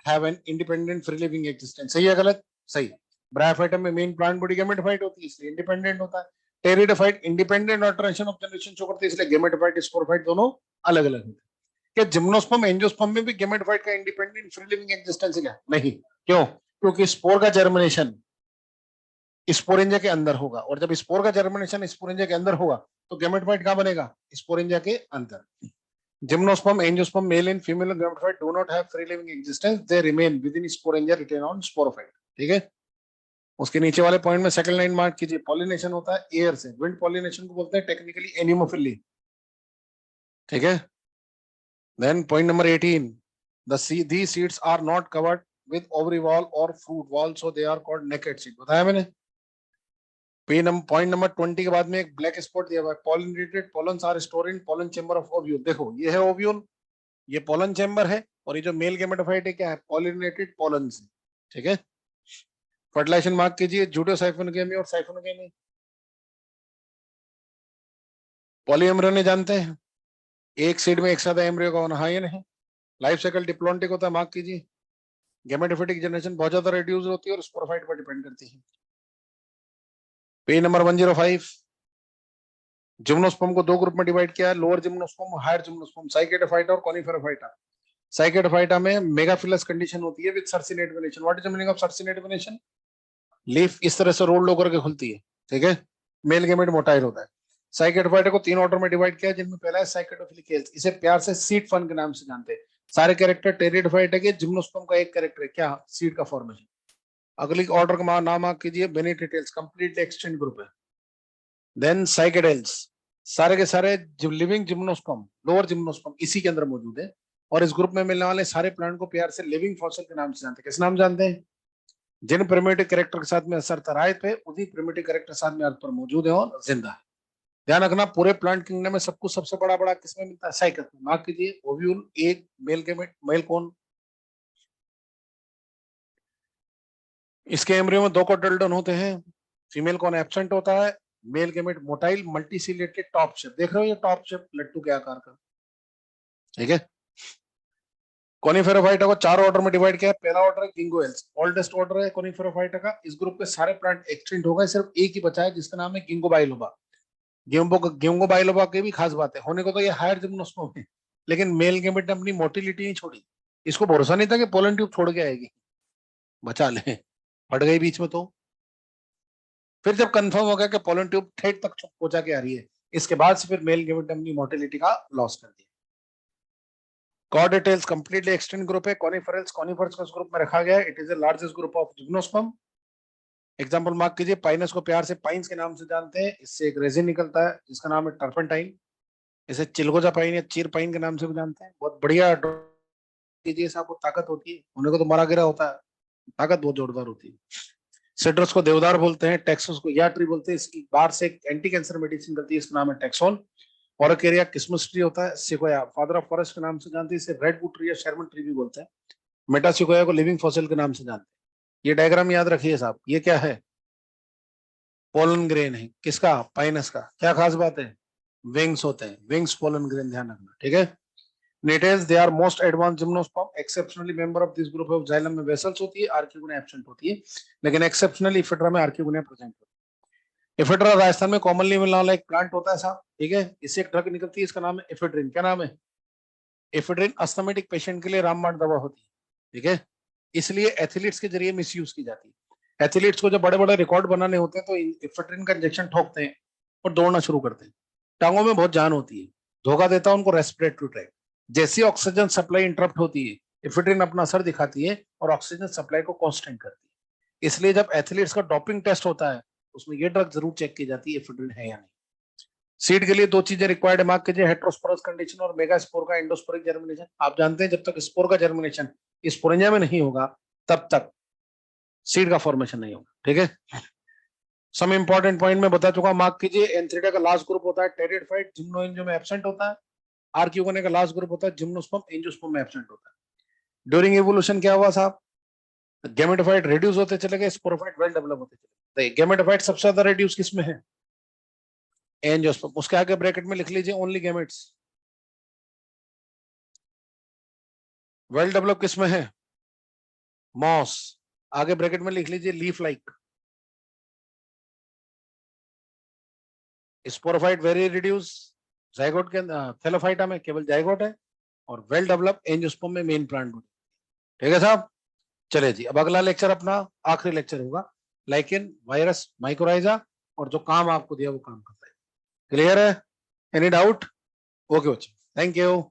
have an independent free living existence। सही है गलत? सही। ब्रायोफाइट में मेन प्लांट बॉडी गैमेटोफाइट होती है, इसलिए इंडिपेंडेंट होता है। टेरिडोफाइट इंडिपेंडेंट और ट्रांजिशन ऑफ जनरेशन शो करते हैं, इसलिए गैमेटोफाइट स्पोरोफाइट दोनों अलग अलग होते हैं। क्या जिम्नोस्पर्म एंजियोस्पर्म में भी गैमेटोफाइट का इंडिपेंडेंट फ्री लिविंग एग्जिस्टेंस है क्या? नहीं। क्यों? क्योंकि स्पोर का जर्मिनेशन स्पोरेंजिया के अंदर होगा, और जब स्पोर का जर्मिनेशन स्पोरेंजिया के अंदर होगा तो गैमेटोफाइट कहां बनेगा? स्पोरेंजिया के अंदर। Gymnosperm, angiosperm, male and female gametophyte do not have free living existence, they remain within sporangia written on sporophyte। ठीक है? उसके नीचे वाले पॉइंट में सेकंड लाइन मार्क कीजिए। पॉलिनेशन होता है एयर से, विंड पॉलिनेशन को बोलते हैं टेक्निकली एनिमोफिली। ठीक है? Then point number 18, these seeds are not covered with ovary wall or fruit wall, so they are called naked seed। बताया मैंने। पॉइंट नंबर 20 के बाद में एक ब्लैक स्पॉट दिया हुआ है, pollinated pollens are stored in pollen chamber of ovule. देखो ये है ओव्यूल, ये पोलन चेंबर है, और ये जो मेल गैमेटोफाइट है क्या है? पॉलिनेटेड पोलन से। ठीक है? फर्टिलाइजेशन मार्क कीजिए, जूडोसाइफोनोगेमी और साइफोनोगेमी। पॉलीएम्ब्रियो जानते हैं, एक सीड में एक साथ एम्ब्रियो का होना, हाँ या नहीं? लाइफ साइकिल डिप्लॉन्टिक होता है, मार्क कीजिए। गैमेटोफिटिक जनरेशन बहुत ज्यादा रिड्यूस होती है और स्पोरोफाइट पर डिपेंड करती है। पेज नंबर 105, जिम्नोस्पर्म को 2 ग्रुप में डिवाइड किया है, लोअर जिम्नोस्पर्म और हायर जिम्नोस्पर्म, साइकेडोफाइटा और कॉनिफेरोफाइटा। साइकेडोफाइटा में मेगाफिलस कंडीशन होती है with circinate venation. What is the meaning of circinate venation? Leaf इस तरह से रोल्ड होकर के खुलती है। ठीक है? मेल गेमेट मोटाइल होता है। साइकेडोफाइटा को 3 ऑर्डर में डिवाइड किया, जिनमें पहला है साइकेडोफिलिकेल्स, इसे प्यार से सीड फन के नाम से जानते हैं। सारे कैरेक्टर टेरिडोफाइटा के, जिम्नोस्पर्म का एक कैरेक्टर है क्या? सीड का फॉर्मेशन। अगली ऑर्डर का नाम आप कीजिए, बेनिटेल्स, कंप्लीट एक्सटेंड ग्रुप है। देन साइकेडेल्स, सारे के सारे लिविंग जिम्नोस्पर्म, लोअर जिम्नोस्पर्म इसी के अंदर मौजूद है, और इस ग्रुप में मिलने वाले सारे प्लांट को प्यार से लिविंग फॉसिल के नाम से जानते हैं। किस नाम जानते हैं? जिन प्रिमिटिव कैरेक्टर के साथ में असर तरायत है, उन्हीं प्रिमिटिव कैरेक्टर साथ में अर्थ पर मौजूद है और जिंदा है। ध्यान रखना, पूरे प्लांट किंगडम में सब कुछ सबसे बड़ा बड़ा किसमें मिलता है? साइकस में। मार्क कीजिए, ओव्यूल, एक मेल गेमेट, मेल कोन। इसके एम्ब्रियो में 2 कोटिल्डन होते हैं, फीमेल कोन एब्सेंट होता है, male gamete motile multiciliated top shape. देख रहे हो ये टॉप शेप लट्टू के आकार का। ठीक है? कोनिफेरोफाइटा को 4 ऑर्डर में डिवाइड किया है। पहला ऑर्डर है गिंगोएल्स, ओल्डेस्ट ऑर्डर है कोनिफेरोफाइटा का। इस ग्रुप के सारे प्लांट एक्सटिंक्ट हो गए, सिर्फ एक ही बचा है जिसका नाम है गिंगो बाइलोबा। गिंगो बाइलोबा की भी खास बात है, होने को तो ये हायर जिम्नोस्पर्म है, लेकिन मेल गेमेट ने अपनी मोटिलिटी नहीं छोड़ी। इसको भरोसा नहीं था कि पोलन ट्यूब छोड़ के आएगी, बचा ले, फट गई बीच में तो। फिर जब कंफर्म हो गया कि पोलन ट्यूब ठेठ तक पहुंचा के आ रही है, इसके बाद से फिर मेल गेमेट ने अपनी मोटिलिटी का लॉस कर दिया। Cord details completely extend group है, कॉनिफरल्स कॉनिफर्स का ग्रुप में रखा गया है। It is the largest group of gymnosperm. Example mark कीजिए, पाइनस को प्यार से पाइन्स के नाम से जानते हैं। इससे एक रेजिन निकलता है जिसका नाम है टर्पेंटाइन। इसे चिलगोजा पाइन या चीर पाइन के नाम से भी जानते हैं। बहुत बढ़िया कीजिए, आपको ताकत होती है, उन्हें को तो मरा गिरा होता है, ताकत बहुत जोरदार होती है। सिट्रस को देवदार बोलते हैं, टेक्सस को या ट्री बोलते हैं। इसकी बाहर से एक एंटी कैंसर मेडिसिन करती है, इसका नाम है टेक्सोन। ओरकेरिया किस्मस ट्री होता है। सिकोया फादर ऑफ फॉरेस्ट के नाम से जानते हैं, इसे रेडवुड ट्री या शर्मन ट्री भी बोलते हैं। मेटासिकोया को लिविंग फॉसिल के नाम से जानते हैं। ये डायग्राम याद रखिए साहब, ये क्या है? पोलन ग्रेन है, किसका? पाइनस का। क्या खास बात है? विंग्स होते हैं, विंग्स पोलन ग्रेन, ध्यान रखना, ठीक है। Gnetales, they are most advance gymnosperm. Exceptionally member of this group of xylem में वेसल्स होती है, आर्कियोगोना एब्सेंट होती है, लेकिन एक्सेप्शनली इफेड्रा में आर्कियोगोना प्रेजेंट होती है। इफेड्रा राजस्थान में कॉमनली मिलने वाला एक प्लांट होता है साहब, ठीक है। इससे एक ड्रग निकलती है, इसका नाम है एफेड्रिन। क्या नाम है? एफेड्रिन अस्थमेटिक पेशेंट के लिए रामबाण दवा होती है, ठीक है। इसलिए एथलीट्स के जरिए मिसयूज की जाती है। एथलीट्स को जब बड़े बड़े रिकॉर्ड बनाने होते हैं तो एफेड्रिन का इंजेक्शन ठोकते हैं और दौड़ना शुरू करते हैं। टांगों में बहुत जान होती है, धोखा देता है उनको रेस्पिरेटरी ट्रैक। जैसी ऑक्सीजन सप्लाई इंटरप्ट होती है, एफेड्रिन अपना असर दिखाती है और ऑक्सीजन सप्लाई को कांस्टेंट करती है। इसलिए जब एथलीट्स का डोपिंग टेस्ट होता है, उसमें ये ड्रग जरूर चेक की जाती है एफेड्रिन है या नहीं। सीड के लिए दो चीजें रिक्वायर्ड है, मार्क कीजिए, हेट्रोस्पोरस कंडीशन और मेगा स्पोर का एंडोस्पोरिक जर्मिनेशन। आप जानते हैं जब तक स्पोर का जर्मिनेशन स्पोरेंजा में नहीं होगा, तब तक सीड का फॉर्मेशन नहीं होगा, ठीक है। सम इंपॉर्टेंट पॉइंट में बता चुका, मार्क कीजिए। एंथ्रीडा का लास्ट ग्रुप होता है टेरिडोफाइट, जिम्नोएंजियो में एब्सेंट होता है। आर्कियोगोना का लास्ट ग्रुप होता है जिम्नोस्पर्म, एंजियोस्पर्म में एब्सेंट होता है। ड्यूरिंग एवोल्यूशन क्या हुआ साहब? गेमेटोफाइट रिड्यूस होते चले गए, स्पोरोफाइट वेल डेवलप होते चले गए। गेमेटोफाइट सबसे ज्यादा रिड्यूस किसमें है? एंजियोस्पर्म। उसके आगे ब्रैकेट में लिख लीजिए ओनली गेमेट्स। वेल डेवलप किसमें है? मॉस। आगे ब्रैकेट में लिख लीजिए leaf like. Sporophyte very reduce, zygote के थेलोफाइटा में केवल जाइगोट है, और वेल डेवलप एंजियोस्पर्म में मेन प्लांट बॉडी, ठीक है साहब। चले जी, अब अगला लेक्चर अपना आखिरी लेक्चर होगा, लाइकेन, वायरस, माइक्रोराइजा, और जो काम आपको दिया वो काम करता है। क्लियर है? Any doubt? ओके बच्चे, thank you.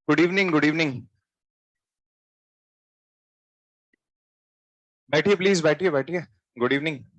Good evening, good evening. बैठिए प्लीज, बैठिए बैठिए। Good evening.